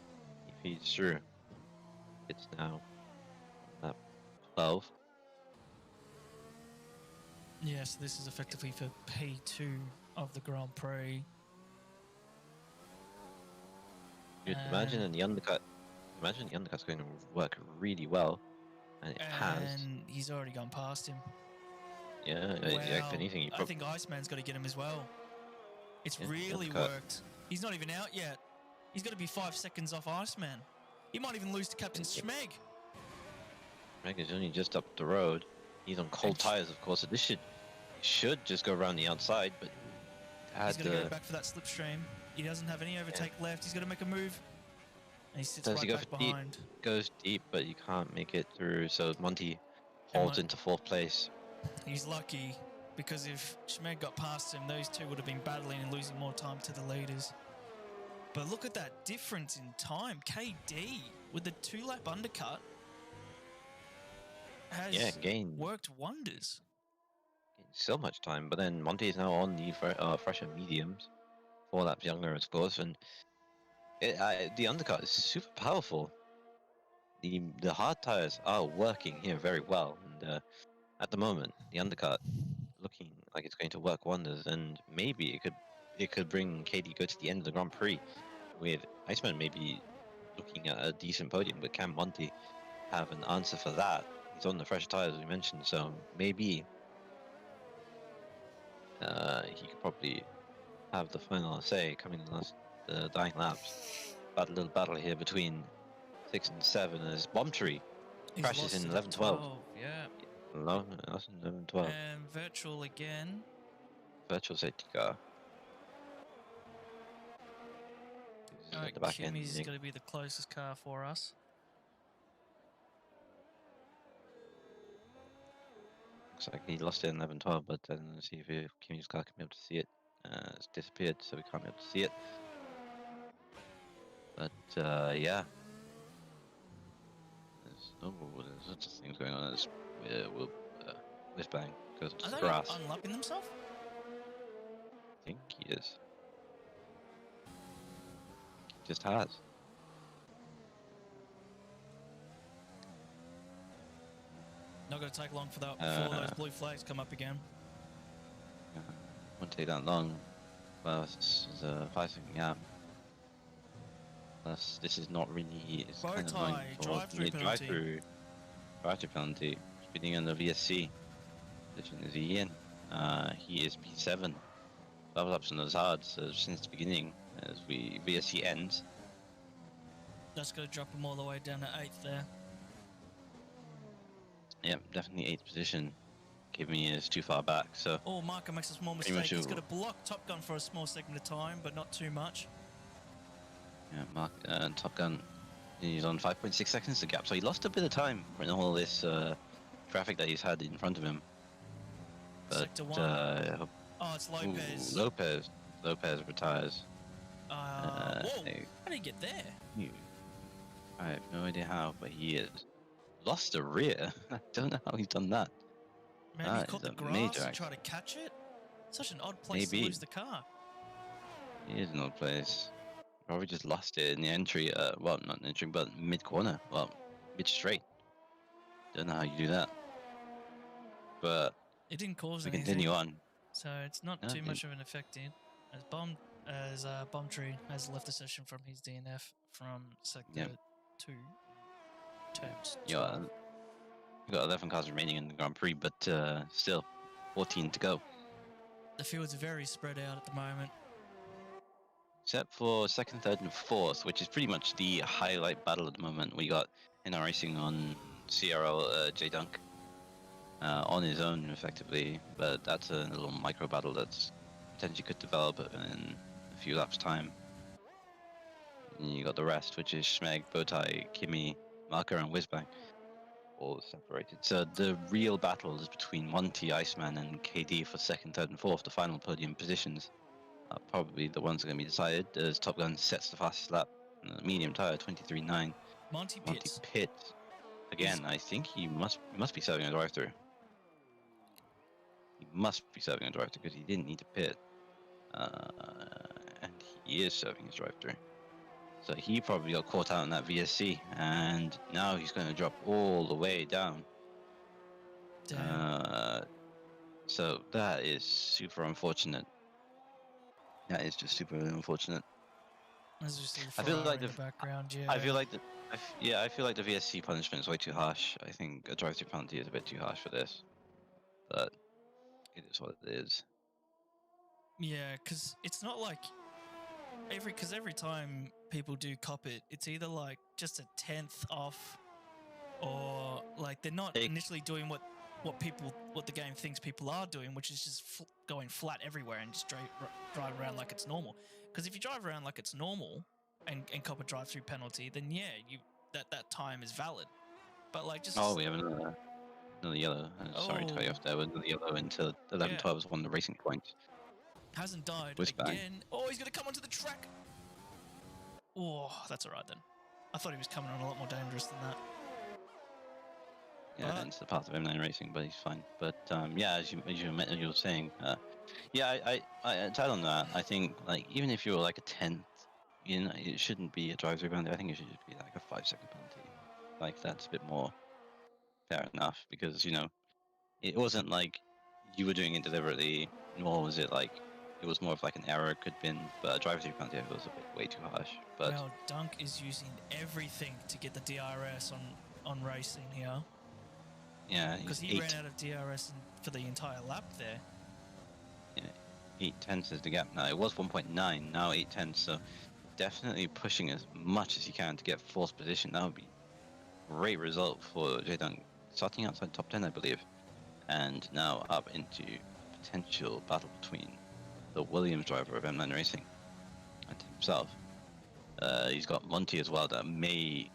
if he's through. It's now lap 12. Yes, this is effectively for P2 of the Grand Prix. You'd imagine the undercut. Imagine the undercut's going to work really well, and it has. And he's already gone past him. Yeah, wow. If anything, I think Iceman's got to get him as well. It's Yeah, really undercut. worked. He's not even out yet. He's got to be 5 seconds off Iceman. He might even lose to Captain Schmeg. Meg is only just up the road. He's on cold tires, of course. So this should just go around the outside, but he's got to go back for that slipstream. He doesn't have any overtake left. He's got to make a move. And he sits right back behind. Goes deep, but you can't make it through. So Monty holds into 4th place. He's lucky, because if Schmeg got past him, those two would have been battling and losing more time to the leaders. But look at that difference in time. KD with the 2-lap undercut has worked wonders. So much time, but then Monty is now on the fresher mediums, 4 laps younger, of course, and the undercut is super powerful. The hard tires are working here very well, and at the moment, the undercut looking like it's going to work wonders, and maybe it could bring KD go to the end of the Grand Prix with Iceman maybe looking at a decent podium, but can Monty have an answer for that? He's on the fresh tires, as we mentioned, so maybe he could probably have the final say coming in the dying laps. But a little battle here between 6 and 7 as Bombtree crashes in 11-12. Yeah. No, that's in 11-12. And Virtual again. Virtual safety car. Kimmy's going to be the closest car for us. Looks like he lost it in 11-12, but then let's see if Kimmy's car can be able to see it. It's disappeared, so we can't be able to see it. But yeah. There's lots of things going on as Whizbang goes to the grass. Unlapping themselves? I think he is. He just has. Not going to take long for that before those blue flags come up again. Won't take that long. Well, it's a 5-second gap. Plus, this is not really. It's kind of annoying for the drive-through penalty. Speeding on the VSC. Position is Ian. He is P7. 12 laps on those hards since the beginning. As VSC ends. That's going to drop him all the way down to 8th there. Yep, definitely 8th position. Kimmy is too far back, so... Oh, Marco makes a small mistake. He's going to block Top Gun for a small segment of time, but not too much. Yeah, Top Gun, he's on 5.6 seconds to gap, so he lost a bit of time in all this traffic that he's had in front of him. But, Sector 1. It's Lopez. Lopez retires. Whoa, how did he get there? I have no idea how, but he is. Lost the rear. I don't know how he's done that. Maybe he caught the grass and tried to catch it? Such an odd place to lose the car. It is an odd place. Probably just lost it in the entry, well, not entry, but mid-corner. Well, mid-straight. Don't know how you do that. But... It didn't cause we anything. Continue on. So it's not too much of an effect in. As Bombtree has left the session from his DNF from sector 2. We've got 11 cars remaining in the Grand Prix, but still 14 to go. The field's very spread out at the moment. Except for 2nd, 3rd, and 4th, which is pretty much the highlight battle at the moment. We got NR Racing on CRL J Dunk on his own, effectively, but that's a little micro battle that's potentially could develop in a few laps' time. And you got the rest, which is Schmeg, Bowtie, Kimmy, Marker, and Whizbang, all separated. So the real battle is between Monty, Iceman, and KD for 2nd, 3rd, and 4th, the final podium positions. Probably the ones that are going to be decided as Top Gun sets the fastest lap. Medium tire, 23.9. Monty pits. Again, I think he must be serving a drive-through. He must be serving a drive-through because he didn't need to pit. And he is serving his drive-through. So he probably got caught out in that VSC, and now he's going to drop all the way down. So that is super unfortunate. That is just super unfortunate. I feel like the background. Yeah. I feel like the VSC punishment is way too harsh. I think a drive-through penalty is a bit too harsh for this, but it is what it is. Yeah, because it's not like every time people do cop it, it's either like just a tenth off, or like they're not initially doing what the game thinks people are doing, which is just going flat everywhere and just drive around like it's normal. Because if you drive around like it's normal and cop a drive-through penalty, then yeah, that time is valid. But like just Oh, we have another yellow. Sorry to cut you off there, but another yellow until 11-12 is one of the racing points. Hasn't died Whiskbang. again. Oh, he's going to come onto the track. Oh, that's all right then. I thought he was coming on a lot more dangerous than that. Yeah, it's the path of M9 racing, but he's fine. But yeah, as you were saying, yeah, I tied on that. I think like even if you were like a 10th, you know, it shouldn't be a drive-through penalty. I think it should just be like a 5-second penalty. Like that's a bit more fair enough, because you know it wasn't like you were doing it deliberately, nor was it like it was more of like an error could have been. But a drive-through penalty was a bit way too harsh. But well, Dunk is using everything to get the DRS on racing here. Yeah, because he ran out of DRS for the entire lap there. Yeah, 8/10 is the gap now. It was 1.9, now 8/10. So definitely pushing as much as you can to get fourth position. That would be a great result for Jaydong, starting outside top 10, I believe, and now up into potential battle between the Williams driver of M9 Racing and himself. He's got Monty as well, that may,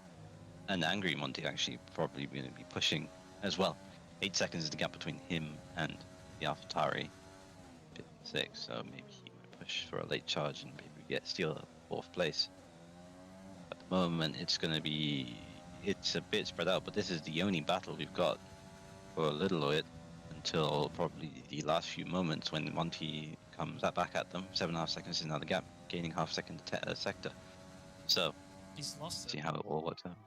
an angry Monty actually, probably going to be pushing as well. 8 seconds is the gap between him and the AlphaTauri, 5th and 6th, so maybe he might push for a late charge and maybe steal a 4th place. At the moment, it's a bit spread out, but this is the only battle we've got for a little bit until probably the last few moments when Monty comes back at them. 7.5 seconds is now the gap, gaining half second sector. So he's lost see how it all works out.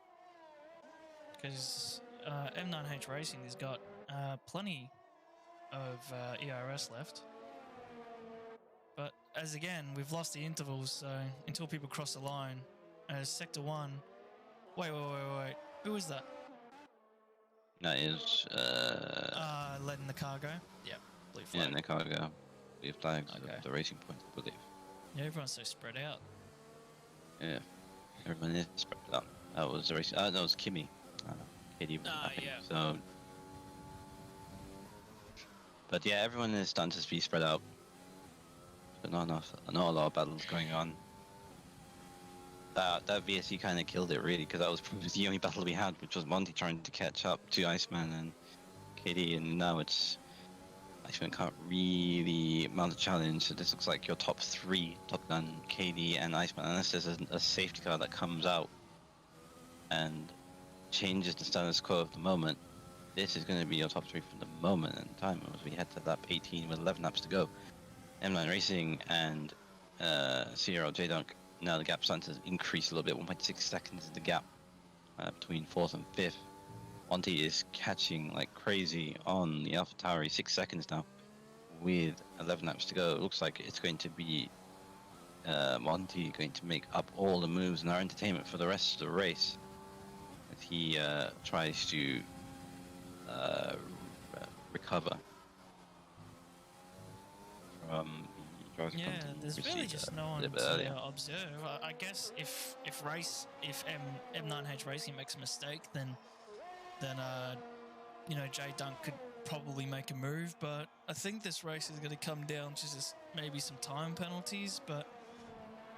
Because M9H Racing has got plenty of ERS left. But as again, we've lost the intervals, so until people cross the line, Sector 1... Wait. Who is that? That is... letting the car go? Yeah, blue flag. Yeah, the car go. Blue flags of the racing point, I believe. Yeah, everyone's so spread out. Yeah, everyone is spread out. That was the race. That was Kimmy. Katie. Yeah. So, but yeah, everyone is starting to be spread out. But not a lot of battles going on. That VSE kind of killed it really, because that was probably the only battle we had, which was Monty trying to catch up to Iceman and Katie, and now it's Iceman can't really mount a challenge. So this looks like your top 3, Top Gun, Katie, and Iceman, unless there's a safety car that comes out and changes the status quo of the moment. This is going to be your top 3 for the moment in time as we head to lap 18 with 11 laps to go. M9 Racing and CRL J-Dunk, now the gap starting to increase a little bit. 1.6 seconds is the gap between 4th and 5th. Monty is catching like crazy on the AlphaTauri, 6 seconds now with 11 laps to go. It looks like it's going to be Monty going to make up all the moves in our entertainment for the rest of the race. He tries to recover from the driving Yeah, there's really just no one to observe. I guess if M9H Racing makes a mistake, then you know, J Dunk could probably make a move. But I think this race is going to come down to just maybe some time penalties. But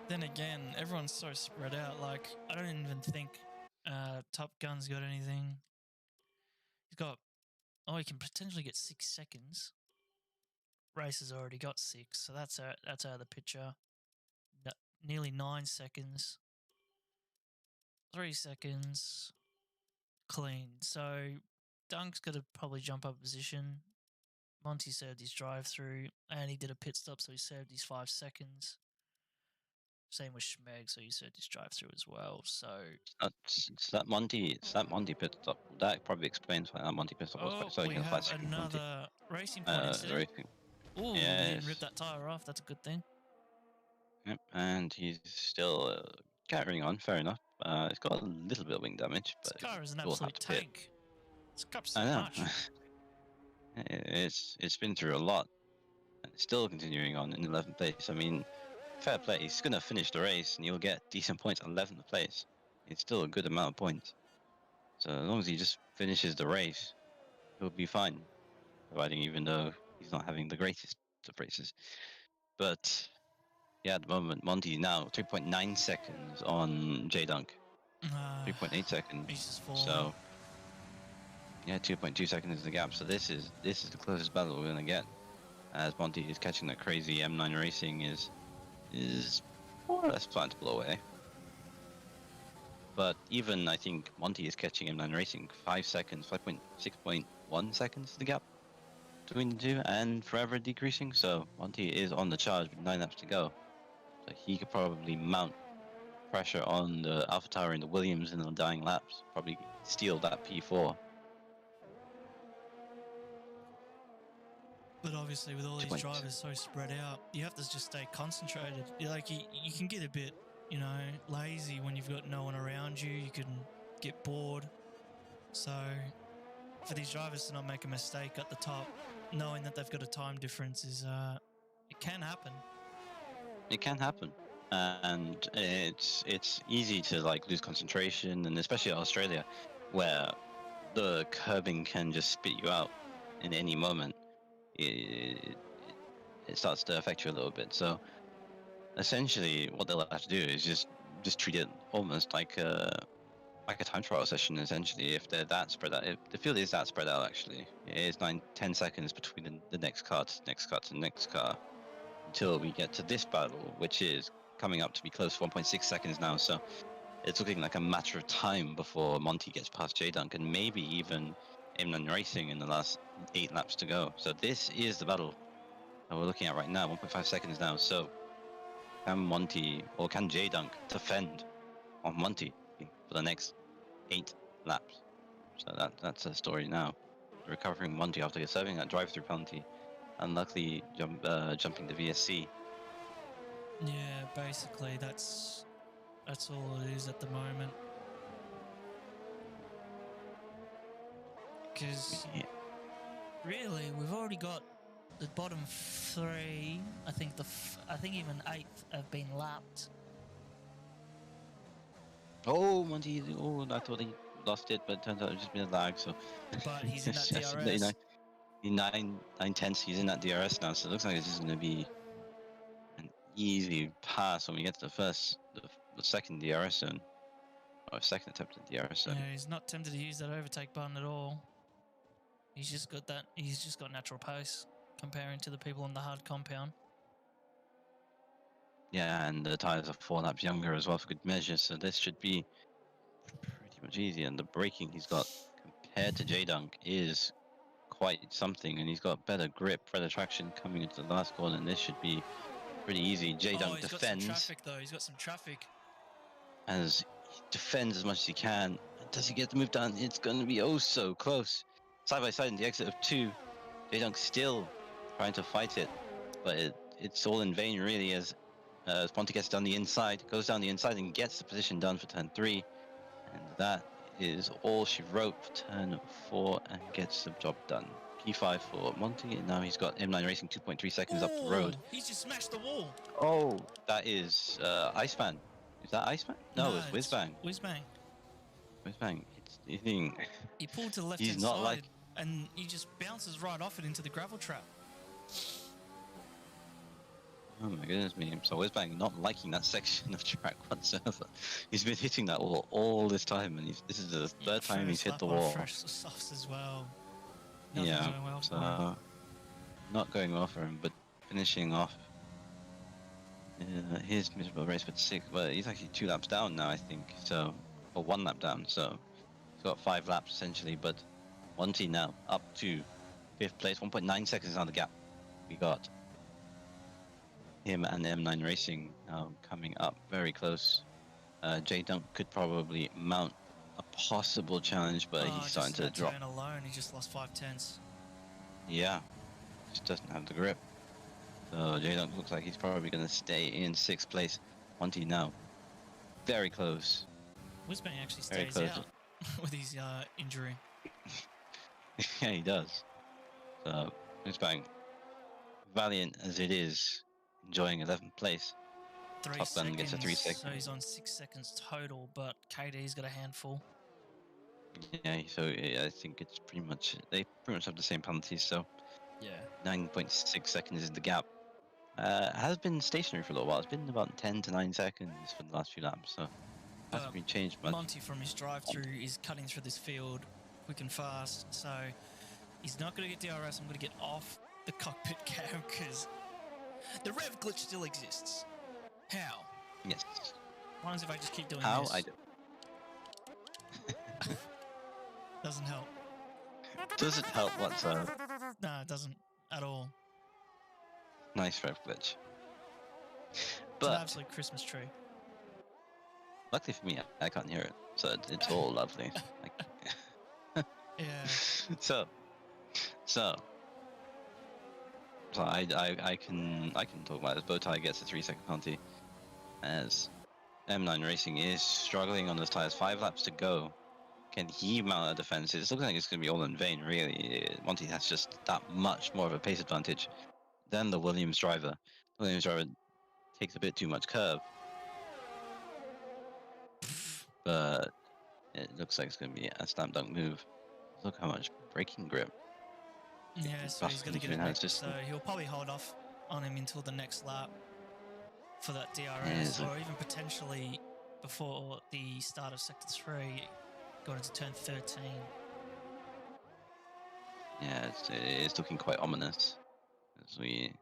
then again, everyone's so spread out. Like, I don't even think Top Gun's got anything. He's got... Oh, he can potentially get 6 seconds. Race has already got 6, so that's out of the picture. Nearly 9 seconds. 3 seconds. Clean. So Dunk's got to probably jump up a position. Monty served his drive-through, and he did a pit stop, so he served his 5 seconds. Same with Schmeg, so he served his drive-through as well. So it's that Monty pit stop. That probably explains why that Monty pit stop was quite. So we have another racing point incident. Oh, he didn't rip that tire off. That's a good thing. Yep, and he's still carrying on. Fair enough. It's got a little bit of wing damage, but this car is an absolute tank. It's got so I know. much. It's been through a lot, and still continuing on in 11th place. I mean, fair play. He's going to finish the race and he'll get decent points. 11th place. It's still a good amount of points. So as long as he just finishes the race, he'll be fine. Providing, even though he's not having the greatest of races. But yeah, at the moment, Monty now 3.9 seconds on J Dunk. 3.8 seconds. He's just falling. So yeah, 2.2 seconds is the gap. So this is the closest battle we're gonna get. As Monty is catching that crazy M9 Racing is more or less planned to blow away. But even I think Monty is catching M9 Racing 5 seconds, 5.6.1 seconds the gap between the two, and forever decreasing. So Monty is on the charge with 9 laps to go. So he could probably mount pressure on the Alpha Tower and the Williams in the dying laps. Probably steal that P4. But obviously, with all these drivers so spread out, you have to just stay concentrated. You can get a bit, lazy when you've got no one around you. You can get bored. So for these drivers to not make a mistake at the top, knowing that they've got a time difference is it can happen. It can happen, and it's easy to lose concentration, and especially in Australia, where the curbing can just spit you out in any moment. It starts to affect you a little bit. So essentially, what they'll have to do is just treat it almost like a time trial session. Essentially, if they're that spread out, if the field is that spread out, actually, it is 9-10 seconds between the next car to next car until we get to this battle, which is coming up to be close to 1.6 seconds now. So it's looking like a matter of time before Monty gets past J Dunk and maybe even M9 Racing in the last 8 laps to go. So this is the battle that we're looking at right now, 1.5 seconds now. So can Monty or can J Dunk defend on Monty for the next 8 laps? So that's a story now. Recovering Monty after serving that drive-through penalty, and luckily jumping the VSC. Yeah, basically that's all it is at the moment. Because really, we've already got the bottom 3. I think even 8th have been lapped. Oh, Monty! Oh, I thought he lost it, but it turns out it's just been a lag. So, but he's in that DRS. 9/10. He's in that DRS now, so it looks like it's just going to be an easy pass when we get to the second DRS zone, or second attempt at DRS zone. Yeah, he's not tempted to use that overtake button at all. He's just got natural pace comparing to the people on the hard compound. Yeah, and the tires are 4 laps younger as well for good measure, so this should be pretty much easy. And the braking he's got compared to J-Dunk is quite something, and he's got better grip, better traction coming into the last corner, and this should be pretty easy. J-Dunk defends. Got some traffic though. He's got some traffic. As he defends as much as he can. Does he get the move down? It's going to be oh so close. Side by side in the exit of 2. J-Dunk still trying to fight it, but it's all in vain really, as Ponte gets down the inside, goes down the inside and gets the position done for turn 3. And that is all she wrote for turn 4 and gets the job done. P5 for Monty, and now he's got M9 Racing 2.3 seconds up the road. He's just smashed the wall. Oh, that is Iceman. Is that Iceman? No, it's Whizbang. Whizbang. Whizbang. He pulled to the left-hand side, and he just bounces right off it into the gravel trap. Oh my goodness me. So Whizbang not liking that section of track whatsoever. He's been hitting that wall all this time, and this is the third time he's hit the wall. Fresh softs as well. Yeah, so not going well for him, but finishing off his miserable race with 6. But he's actually 2 laps down now, I think. So, or 1 lap down. So he's got 5 laps essentially. But Monty now up to 5th place, 1.9 seconds on the gap. We got him and M9 Racing now coming up very close. J Dunk could probably mount a possible challenge, but he's starting to drop. Turn alone, he just lost 5/10. Yeah, just doesn't have the grip. So J Dunk looks like he's probably going to stay in 6th place. Monty now very close. Whizbang actually stays out with his injury. Yeah, he does. So Whizbang valiant as it is, enjoying 11th place. 3 Top Gun seconds, gets a 3 second. so he's on 6 seconds total, but KD's got a handful. Yeah, so I think it's pretty much they pretty much have the same penalties. So Yeah. 9.6 seconds is the gap. Has been stationary for a little while. It's been about 10 to 9 seconds for the last few laps, so hasn't really changed much. Monty from his drive-through is cutting through this field quick and fast, so he's not going to get DRS. I'm going to get off the cockpit cam because the rev glitch still exists. How? Yes. As long as if I just keep doing How? this. I do. Doesn't help. Doesn't help whatsoever. No, it doesn't at all. Nice rev glitch. It's an But absolute Christmas tree. luckily for me, I can't hear it, so it's all lovely. Yeah. So I can talk about this. Bowtie gets a 3 second penalty as M9 Racing is struggling on those tires. 5 laps to go. Can he mount a defense? It looks like it's going to be all in vain, really. Monty has just that much more of a pace advantage than the Williams driver. The Williams driver takes a bit too much curve, but it looks like it's going to be a slam dunk move. Look how much braking grip. Yeah, so he's going to get it next. So he'll probably hold off on him until the next lap for that DRS, or even potentially before the start of Sector 3, going into turn 13. Yeah, it's looking quite ominous as we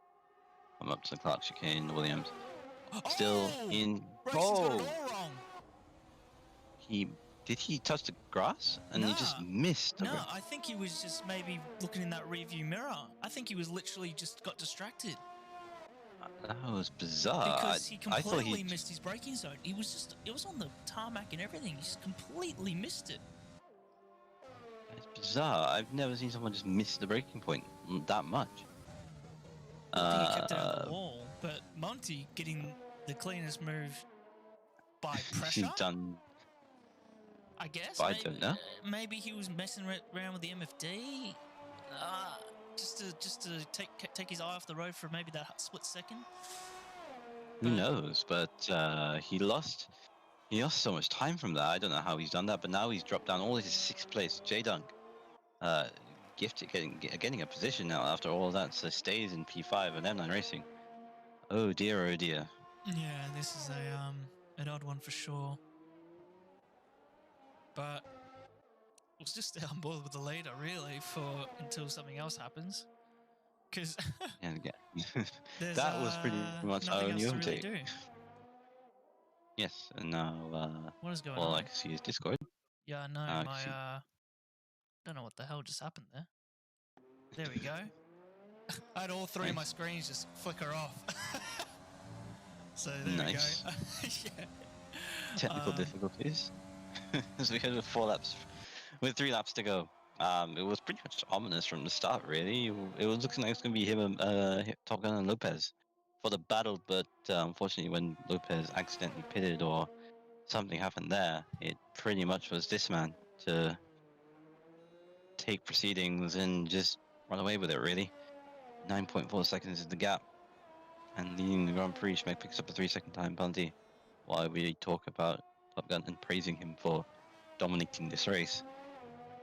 come up to the Clark chicane. Williams still in. Got it all wrong. Did he touch the grass and he just missed? No, I think he was just maybe looking in that rearview mirror. I think he was literally just got distracted. That was bizarre. Because he completely missed his braking zone. It was on the tarmac and everything. He just completely missed it. It's bizarre. I've never seen someone just miss the braking point that much. I think he kept it on the wall, but Monty getting the cleanest move by pressure. She's done. I guess. I don't know. Maybe he was messing around with the MFD, just to take his eye off the road for maybe that split second. Who knows? But he lost so much time from that. I don't know how he's done that, but now he's dropped down all his 6th place. J-Dunk, gifted getting a position now after all that, so stays in P5 and M9 Racing. Oh dear, oh dear. Yeah, this is an odd one for sure. But we'll just stay on board with the leader, really, until something else happens. Because that was pretty much our new update. Really yes, and now what is going on? All I can see is Discord. Yeah, no, don't know what the hell just happened there. There we go. I had all 3 of my screens just flicker off. So there we go. Yeah. Technical difficulties. As we had with 3 laps to go. It was pretty much ominous from the start, really. It was looking like it's going to be him, Top Gun and Lopez for the battle, but unfortunately when Lopez accidentally pitted or something happened there, it pretty much was this man to take proceedings and just run away with it, really. 9.4 seconds is the gap. And leading the Grand Prix, Schmeck picks up a 3 second time penalty while we talk about Top Gun and praising him for dominating this race.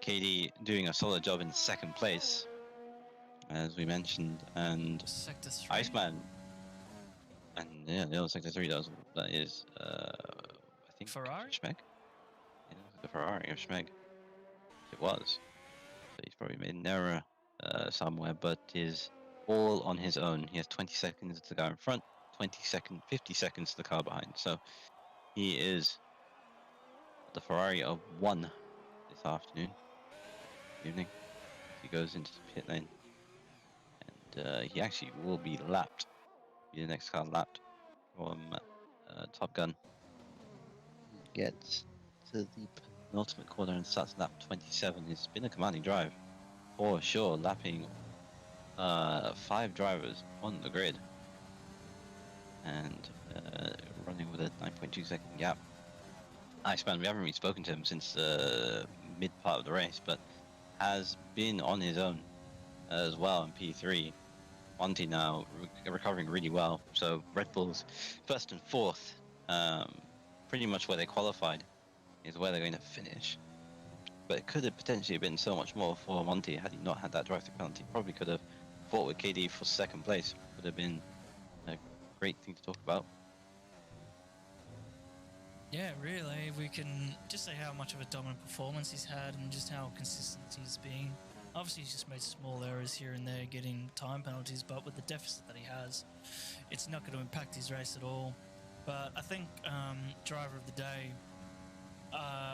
KD doing a solid job in 2nd place, as we mentioned, and Sector 3. Iceman, and yeah, the other Sector 3 that is, I think Ferrari? Schmeck. Yeah, the Ferrari of Schmeck. It was. So he's probably made an error somewhere, but is all on his own. He has 20 seconds to the car in front, 50 seconds to the car behind. So he is the Ferrari of 1 this afternoon. Evening. He goes into the pit lane, and he actually will be lapped. Be the next car lapped from Top Gun. Gets to the penultimate corner and starts lap 27. It's been a commanding drive for sure, lapping 5 drivers on the grid and running with a 9.2 second gap. Iceman, we haven't really spoken to him since the mid part of the race, but has been on his own as well in P3 Monty now recovering really well. So Red Bull's first and fourth, pretty much where they qualified, is where they're going to finish. But it could have potentially been so much more for Monty had he not had that drive-through penalty. Probably could have fought with KD for second place. Would have been a great thing to talk about. Yeah, really. We can just say how much of a dominant performance he's had and just how consistent he's been. Obviously, he's just made small errors here and there, getting time penalties, but with the deficit that he has, it's not going to impact his race at all. But I think driver of the day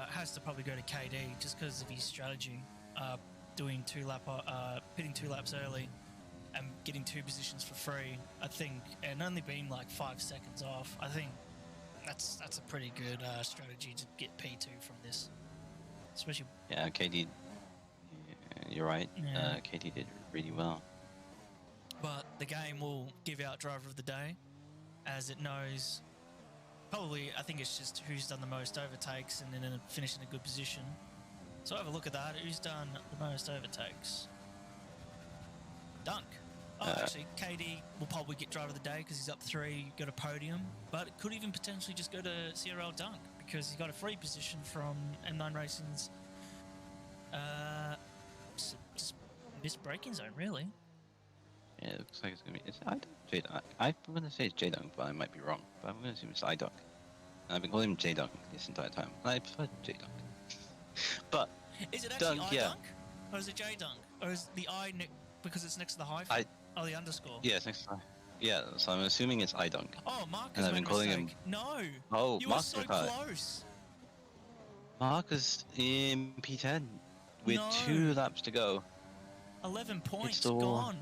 has to probably go to KD just because of his strategy, doing pitting 2 laps early and getting 2 positions for free. I think, and only being like 5 seconds off. I think that's a pretty good strategy to get P2 from this, especially. Yeah, KD. You're right. Yeah. KD did really well. But the game will give out driver of the day, as it knows. Probably, I think it's just who's done the most overtakes and then finish in a good position. So have a look at that. Who's done the most overtakes? Dunk. Actually, KD will probably get driver of the day because he's up 3, got a podium. But it could even potentially just go to CRL Dunk because he got a free position from M9 Racing's just missed braking zone, really. Yeah, it looks like it's going to be... It's J-Dunk. I'm going to say it's J-Dunk, but I might be wrong. But I'm going to assume it's I-Dunk. And I've been calling him J-Dunk this entire time. I prefer J-Dunk. But... Is it actually Dunk, I-Dunk? Or is it J-Dunk? Or is the I because it's next to the hyphen? Oh, the underscore. Yeah, it's next to... Yeah, so I'm assuming it's I-Dunk. Oh, Marcus and I've been calling him... No! Oh, you Marcus were so close! Marcus in P10 with 2 laps to go. 11 points gone.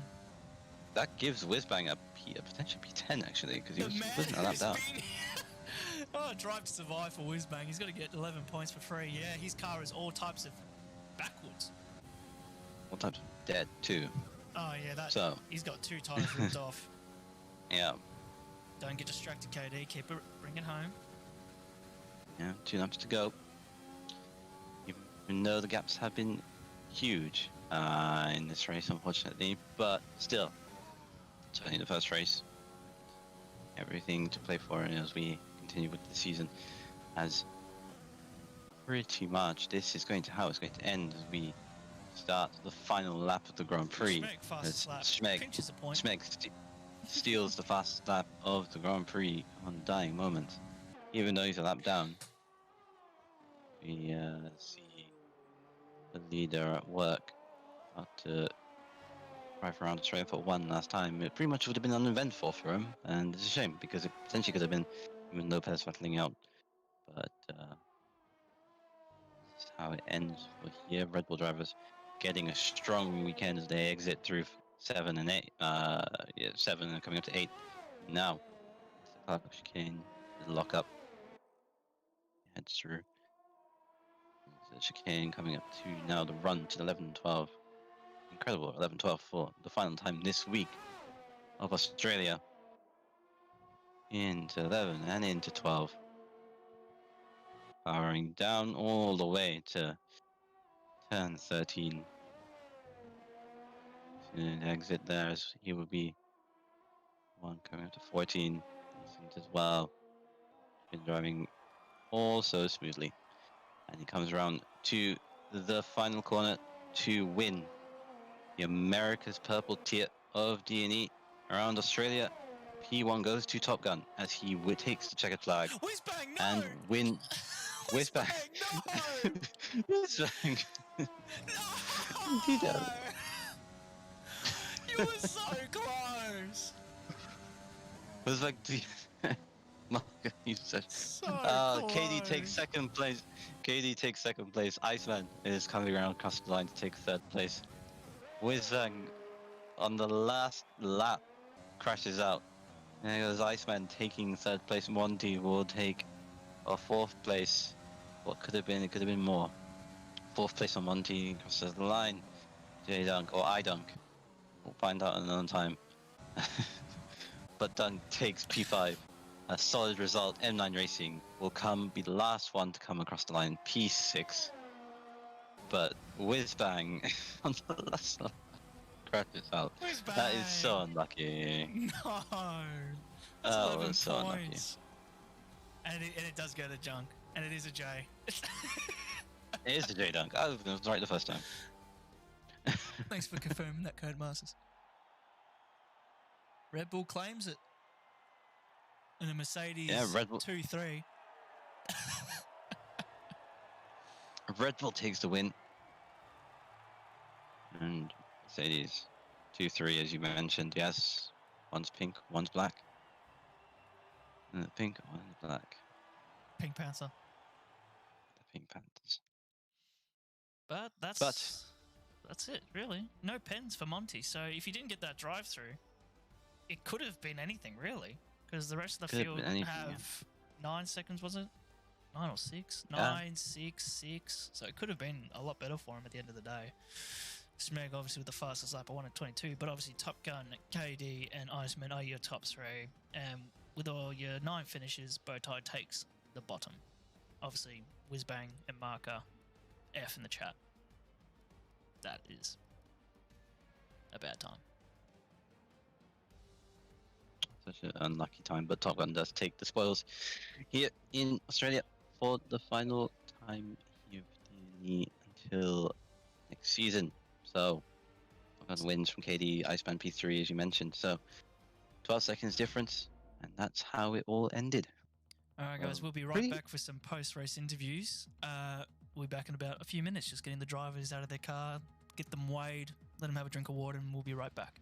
That gives Whizbang a potential P10 actually, because he wasn't a lap down. Drive to survive for Whizbang. He's got to get 11 points for free. Yeah, his car is all types of backwards. All types of dead too. Oh yeah, so he's got 2 tires ripped off. Yeah. Don't get distracted, KD. Keep it, bring it home. Yeah, 2 laps to go. Even though the gaps have been huge in this race, unfortunately, but still, it's only the first race. Everything to play for as we continue with the season, as pretty much this is going to how it's going to end as we start the final lap of the Grand Prix. Schmeck steals the fastest lap of the Grand Prix on dying moment, even though he's a lap down. We see the leader at work after drive around Australia for 1 last time. It pretty much would have been uneventful for him, and it's a shame because it potentially could have been even Lopez battling out. But this is how it ends for here. Red Bull drivers getting a strong weekend as they exit through 7 and 8. 7 and coming up to 8 now. Clark chicane, the lock up, heads through. The chicane coming up to now the run to 11-12. Incredible 11-12 for the final time this week of Australia. Into 11 and into 12. Powering down all the way to turn 13. An exit there as he would be 1 coming up to 14. Decent as well. Been driving all so smoothly. And he comes around to the final corner to win the America's Purple tier of DNE around Australia. P1 goes to Top Gun as he takes the checkered flag Whizbang, no! and win. Whizbang, no! Whizbang. No! You were so close. Whizbang, you said. So KD takes second place. KD takes second place. Iceman is coming around across the line to take 3rd place. Whizbang on the last lap crashes out. And there goes Iceman taking 3rd place. Monty will take a 4th place. What could have been? It could have been more. 4th place on Monty crosses the line. J-Dunk or I-Dunk. We'll find out in another time. But Dunk takes P5. A solid result. M9 Racing will be the last one to come across the line. P6. But Whizbang on the last lap scratches out. Whiz That is so bang. unlucky. No. That's That 11 was so unlucky. points. And it does go to junk. And it is a J. It is a J dunk. I was right the first time. Thanks for confirming that, Codemasters. Red Bull claims it. And a Mercedes Red Bull. 2-3. Red Bull takes the win. And Mercedes 2-3, as you mentioned. Yes, one's pink, one's black. And the pink, one's black. Pink Panther. The Pink Panthers. But that's it, really. No pens for Monty. So if you didn't get that drive-through, it could have been anything, really. Because the rest of the field have 9 seconds, was it? 9 or 6? 9, 6, 6. So it could have been a lot better for him at the end of the day. Smeg, obviously, with the fastest lap, I won at 22. But obviously, Top Gun, KD, and Iceman are your top 3. And with all your 9 finishes, Bowtie takes the bottom. Obviously, Whizbang and Marker F in the chat. That is a bad time. Such an unlucky time, but Top Gun does take the spoils here in Australia for the final time here of DNE until next season. So Top Gun wins from KD, Iceman P3, as you mentioned. So 12 seconds difference, and that's how it all ended. All right, guys, we'll be right back for some post-race interviews. We'll be back in about a few minutes, just getting the drivers out of their car, get them weighed, let them have a drink of water, and we'll be right back.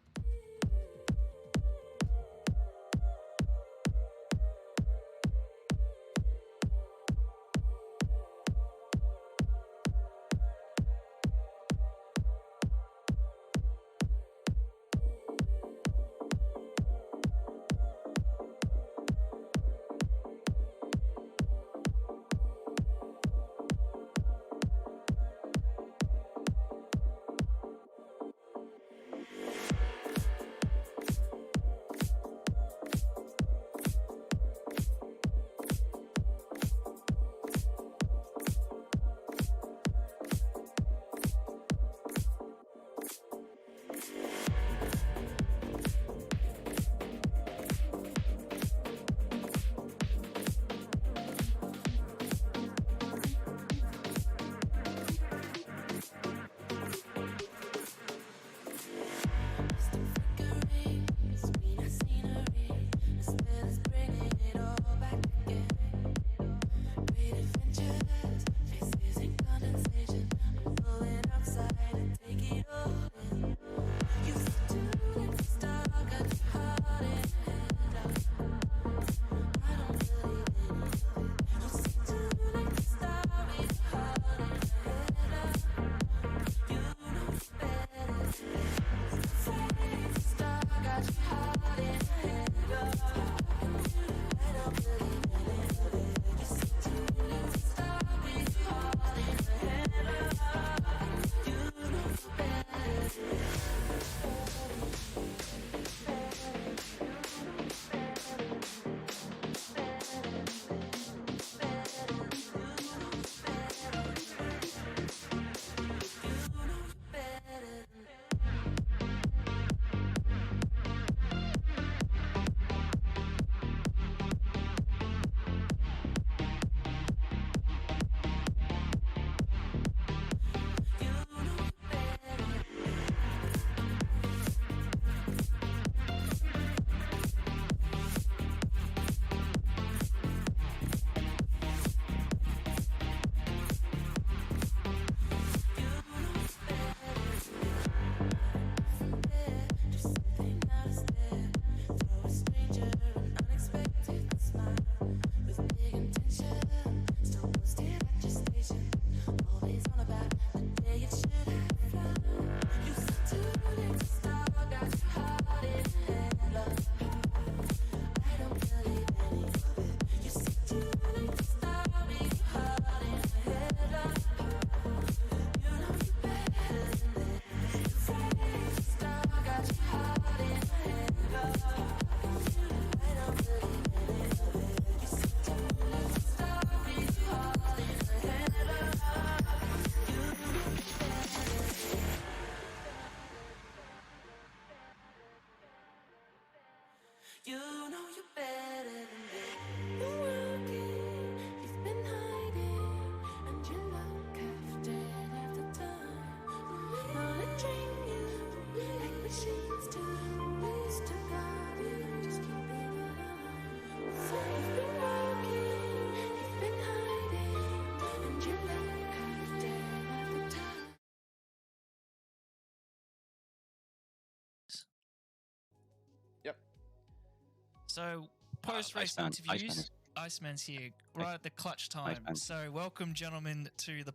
So post-race Iceman interviews, Iceman's here right at the clutch time. Iceman. So welcome, gentlemen, to the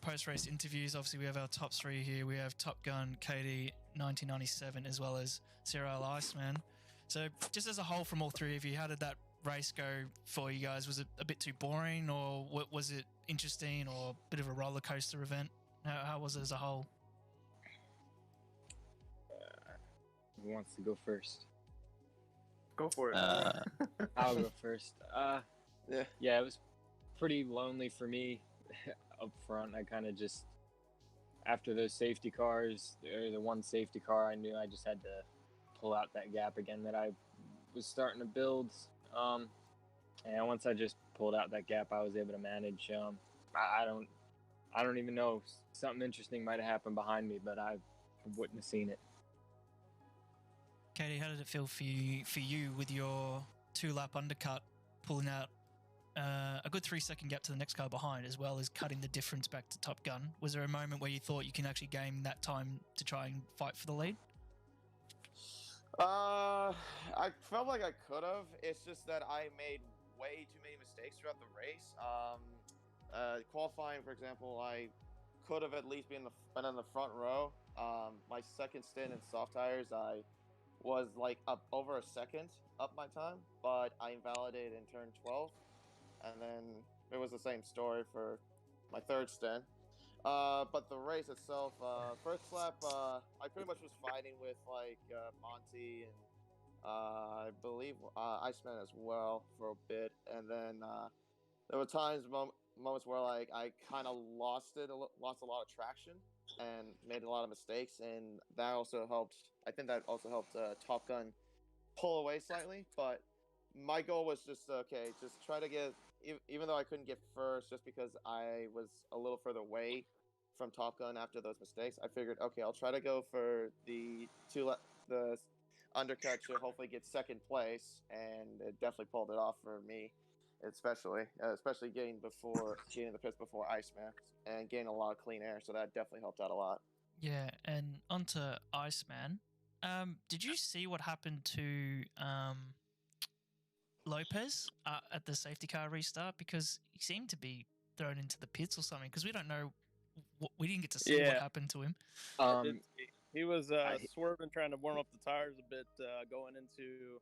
post-race interviews. Obviously, we have our top three here. We have Top Gun, Katie, 1997, as well as Cyril Iceman. So just as a whole from all three of you, how did that race go for you guys? Was it a bit too boring, or was it interesting, or a bit of a roller coaster event? How was it as a whole? Who wants to go first? Go for it. I'll go first. Yeah. It was pretty lonely for me up front. I kind of just, after those safety cars, or the one safety car, I knew I just had to pull out that gap again that I was starting to build. And once I just pulled out that gap, I was able to manage. I don't even know. Something interesting might have happened behind me, but I wouldn't have seen it. Katie, how did it feel for you with your 2-lap undercut, pulling out a good 3-second gap to the next car behind, as well as cutting the difference back to Top Gun? Was there a moment where you thought you can actually gain that time to try and fight for the lead? I felt like I could have. It's just that I made way too many mistakes throughout the race. Qualifying, for example, I could have at least been in the front row. My second stint in soft tires, I was like up over a second up my time, but I invalidated in turn 12, and then it was the same story for my third stint. But the race itself, first lap, I pretty much was fighting with like Monty and I believe Iceman as well for a bit, and then there were moments where like I kind of lost a lot of traction and made a lot of mistakes, and that also helped. I think that also helped Top Gun pull away slightly. But my goal was just just try to get, even though I couldn't get first, just because I was a little further away from Top Gun after those mistakes. I figured, okay, I'll try to go for the undercut to hopefully get second place, and it definitely pulled it off for me. Especially getting the pits before Iceman and getting a lot of clean air, so that definitely helped out a lot. Yeah, and onto Iceman. Did you see what happened to Lopez at the safety car restart? Because he seemed to be thrown into the pits or something. Because we don't know, we didn't get to see what happened to him. He was swerving, trying to warm up the tires a bit, going into,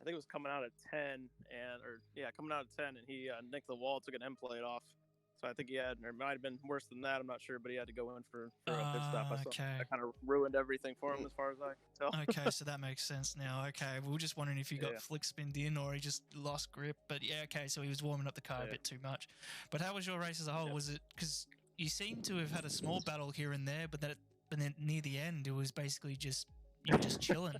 I think it was coming out at 10, coming out at 10, and he nicked the wall, took an end plate off. So I think it might have been worse than that. I'm not sure, but he had to go in for a pit stop. That kind of ruined everything for him, as far as I can tell. Okay, so that makes sense now. Okay, we were just wondering if he got flick spinned in or he just lost grip. But yeah, okay, so he was warming up the car a bit too much. But how was your race as a whole? Was it, because you seem to have had a small battle here and there, but then near the end, it was basically just you were just chilling.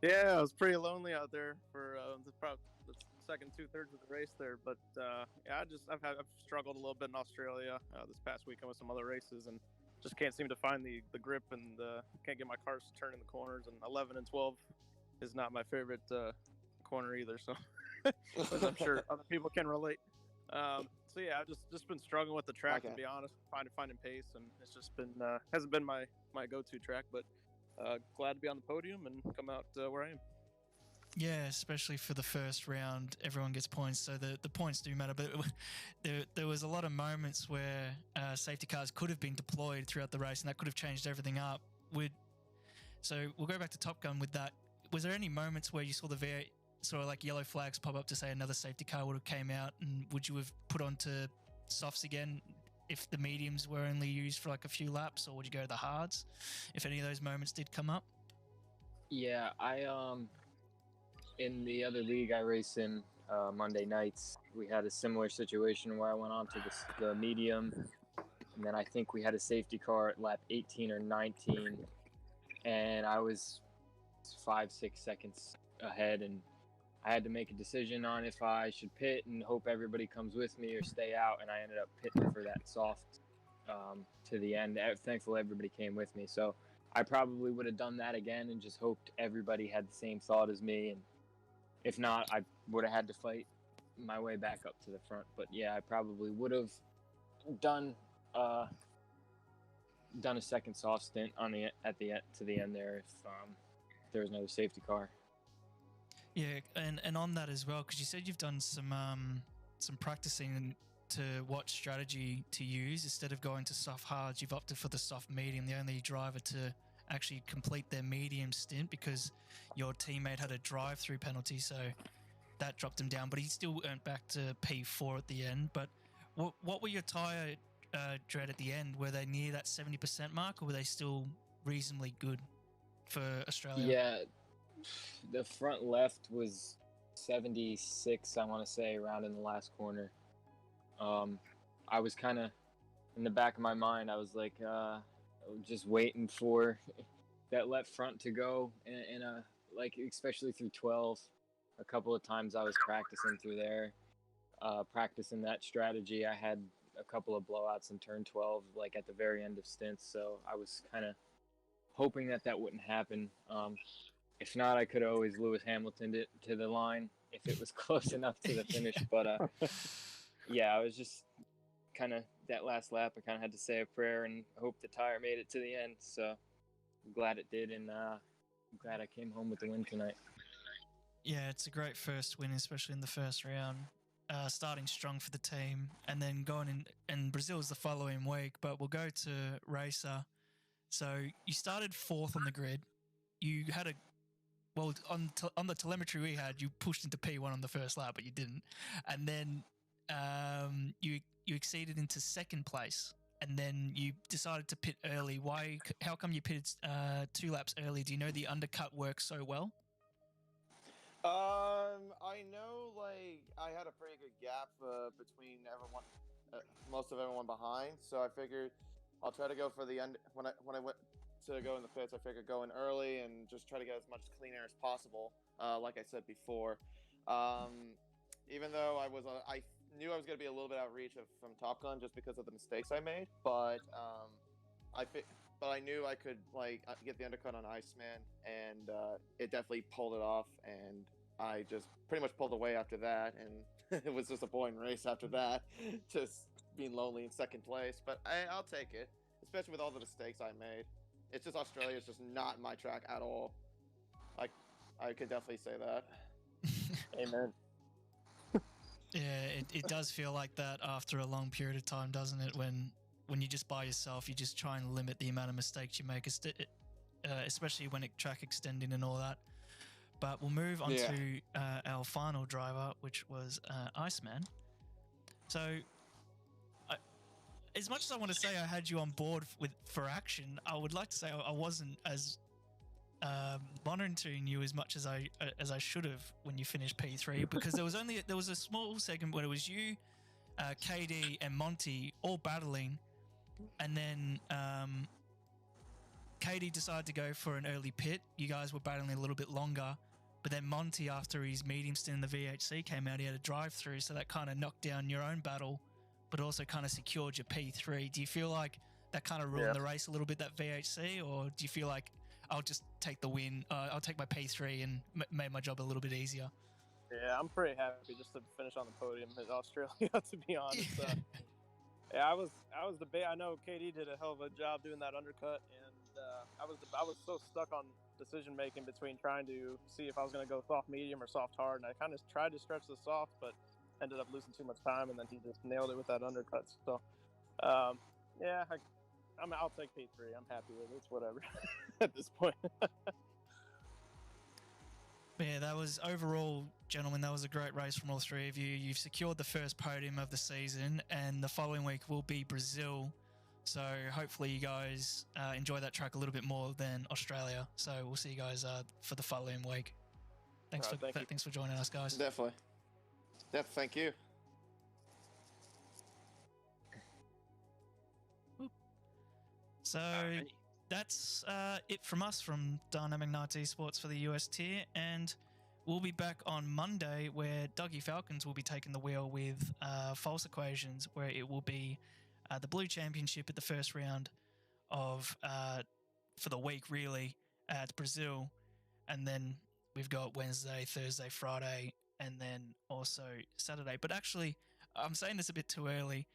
Yeah, it was pretty lonely out there for the second 2/3 of the race there, but I've struggled a little bit in Australia this past weekend with some other races, and just can't seem to find the grip, and can't get my cars to turn in the corners, and 11 and 12 is not my favorite corner either, so as I'm sure other people can relate. So yeah, I've just been struggling with the track, to be honest, finding pace, and it's just been hasn't been my go-to track, but glad to be on the podium and come out where I am. Yeah, especially for the first round, everyone gets points, so the points do matter. But there was a lot of moments where safety cars could have been deployed throughout the race, and that could have changed everything up. So we'll go back to Top Gun with that. Was there any moments where you saw the V8 sort of like yellow flags pop up to say another safety car would have came out, and would you have put onto softs again if the mediums were only used for like a few laps, or would you go to the hards if any of those moments did come up? Yeah, in the other league I race in, Monday nights, we had a similar situation where I went on to the medium, and then I think we had a safety car at lap 18 or 19, and I was 5-6 seconds ahead, and I had to make a decision on if I should pit and hope everybody comes with me or stay out, and I ended up pitting for that soft to the end. Thankfully, everybody came with me, so I probably would have done that again and just hoped everybody had the same thought as me, and if not, I would have had to fight my way back up to the front. But yeah, I probably would have done a second soft stint to the end there if there was another safety car. Yeah, and on that as well, because you said you've done some practicing to what strategy to use instead of going to soft hards. You've opted for the soft medium, the only driver to actually complete their medium stint because your teammate had a drive-through penalty, so that dropped him down. But he still earned back to P4 at the end. But what were your tyre dread at the end? Were they near that 70% mark, or were they still reasonably good for Australia? Yeah, the front left was 76, I want to say, around in the last corner. I was kind of in the back of my mind. I was like, just waiting for that left front to go, and like especially through 12. A couple of times I was practicing through there, practicing that strategy. I had a couple of blowouts in turn 12, like at the very end of stints. So I was kind of hoping that wouldn't happen. If not, I could have always Lewis Hamiltoned it to the line if it was close enough to the finish. But yeah, I was just kind of that last lap. I kind of had to say a prayer and hope the tire made it to the end. So I'm glad it did, and I'm glad I came home with the win tonight. Yeah, it's a great first win, especially in the first round. Starting strong for the team, and then going in. And Brazil's the following week, but we'll go to Racer. So you started fourth on the grid. You had on the telemetry we had, you pushed into P1 on the first lap, but you didn't. And then you exceeded into second place, and then you decided to pit early. Why? How come you pitted 2 laps early? Do you know the undercut works so well? I know, like, I had a pretty good gap between everyone, most of everyone behind, so I figured I'll try to go for the end. When I went to go in the pits, I figured go in early and just try to get as much clean air as possible. Like I said before, even though I knew I was going to be a little bit out of reach from Top Gun just because of the mistakes I made, but I knew I could get the undercut on Iceman, and it definitely pulled it off, and I just pretty much pulled away after that, and it was just a boring race after that, just being lonely in second place. But I'll take it, especially with all the mistakes I made. It's just Australia's just not my track at all. I could definitely say that. Amen. Yeah, it does feel like that after a long period of time, doesn't it? When you're just by yourself, you just try and limit the amount of mistakes you make, especially when track extending and all that. But we'll move on to our final driver, which was Iceman. So, as much as I want to say I had you on board for action, I would like to say I wasn't as monitoring you as much as I should have when you finished P3, because there was a small segment where it was you, KD, and Monty all battling, and then KD decided to go for an early pit. You guys were battling a little bit longer, but then Monty, after his medium stint in the VHC, came out. He had a drive-through, so that kind of knocked down your own battle, but also kind of secured your P3. Do you feel like that kind of ruined the race a little bit, that VHC, or do you feel like I'll just take the win, I'll take my P3 and made my job a little bit easier? Yeah, I'm pretty happy just to finish on the podium in Australia, to be honest. Yeah, I was I know KD did a hell of a job doing that undercut, and I was so stuck on decision making between trying to see if I was going to go soft medium or soft hard, and I kind of tried to stretch the soft, but ended up losing too much time, and then he just nailed it with that undercut. So, yeah, I'll take P3. I'm happy with it. It's whatever at this point. Yeah, that was overall, gentlemen, that was a great race from all three of you. You've secured the first podium of the season, and the following week will be Brazil. So hopefully you guys enjoy that track a little bit more than Australia. So we'll see you guys for the following week. Thanks for joining us, guys. Definitely. Thank you. So that's it from us from Dynamic Nights Esports for the US tier, and we'll be back on Monday where Dougie Falcons will be taking the wheel with False Equations, where it will be the Blue Championship at the first round of for the week really at Brazil, and then we've got Wednesday, Thursday, Friday, and then also Saturday. But actually, I'm saying this a bit too early.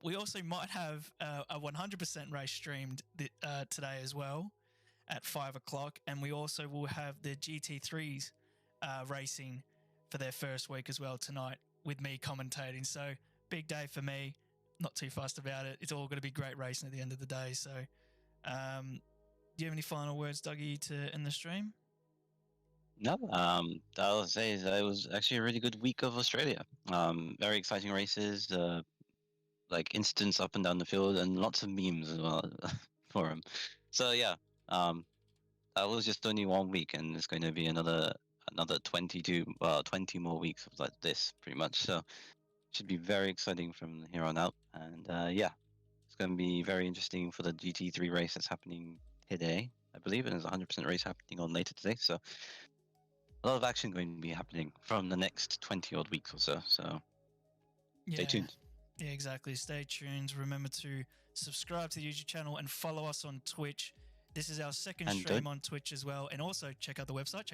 We also might have a 100% race streamed today as well at 5 o'clock, and we also will have the GT3s racing for their first week as well tonight with me commentating. So big day for me. Not too fussed about it. It's all going to be great racing at the end of the day. So do you have any final words, Dougie, to end the stream? No, I'll say is that it was actually a really good week of Australia. Very exciting races, like incidents up and down the field, and lots of memes as well for them. So yeah, that was just only 1 week, and it's going to be another 20 more weeks of like this, pretty much. So should be very exciting from here on out. And yeah, it's going to be very interesting for the GT3 race that's happening today, I believe, and there's a 100% race happening on later today. So a lot of action going to be happening from the next 20 odd weeks or so. So stay tuned. Yeah, exactly. Stay tuned. Remember to subscribe to the YouTube channel and follow us on Twitch. This is our second stream on Twitch as well. And also check out the website.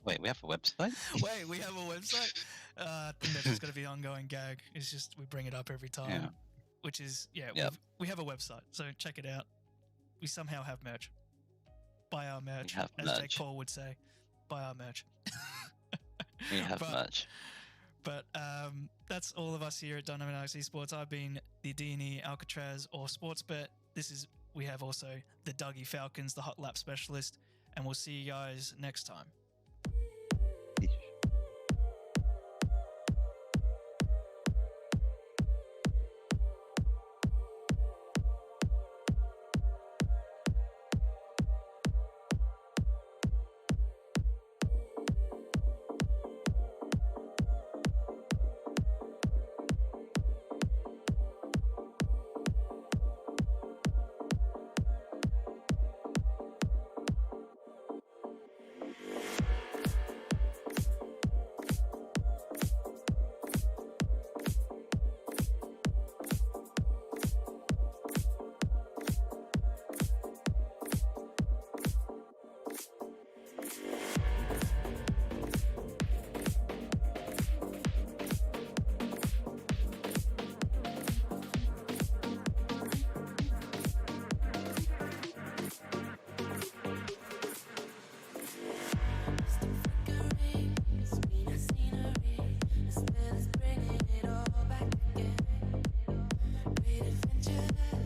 Wait, we have a website? Wait, we have a website? I think that's just going to be an ongoing gag. It's just we bring it up every time. Yeah. Which is, Yep. we have a website. So check it out. We somehow have merch. Buy our merch. We have as merch. Jake Paul would say. Buy our merch. We have merch. But that's all of us here at Dynamics Esports. I've been the DNE Alcatraz or Sportsbet. We have also the Dougie Falcons, the hot lap specialist, and we'll see you guys next time. Adventure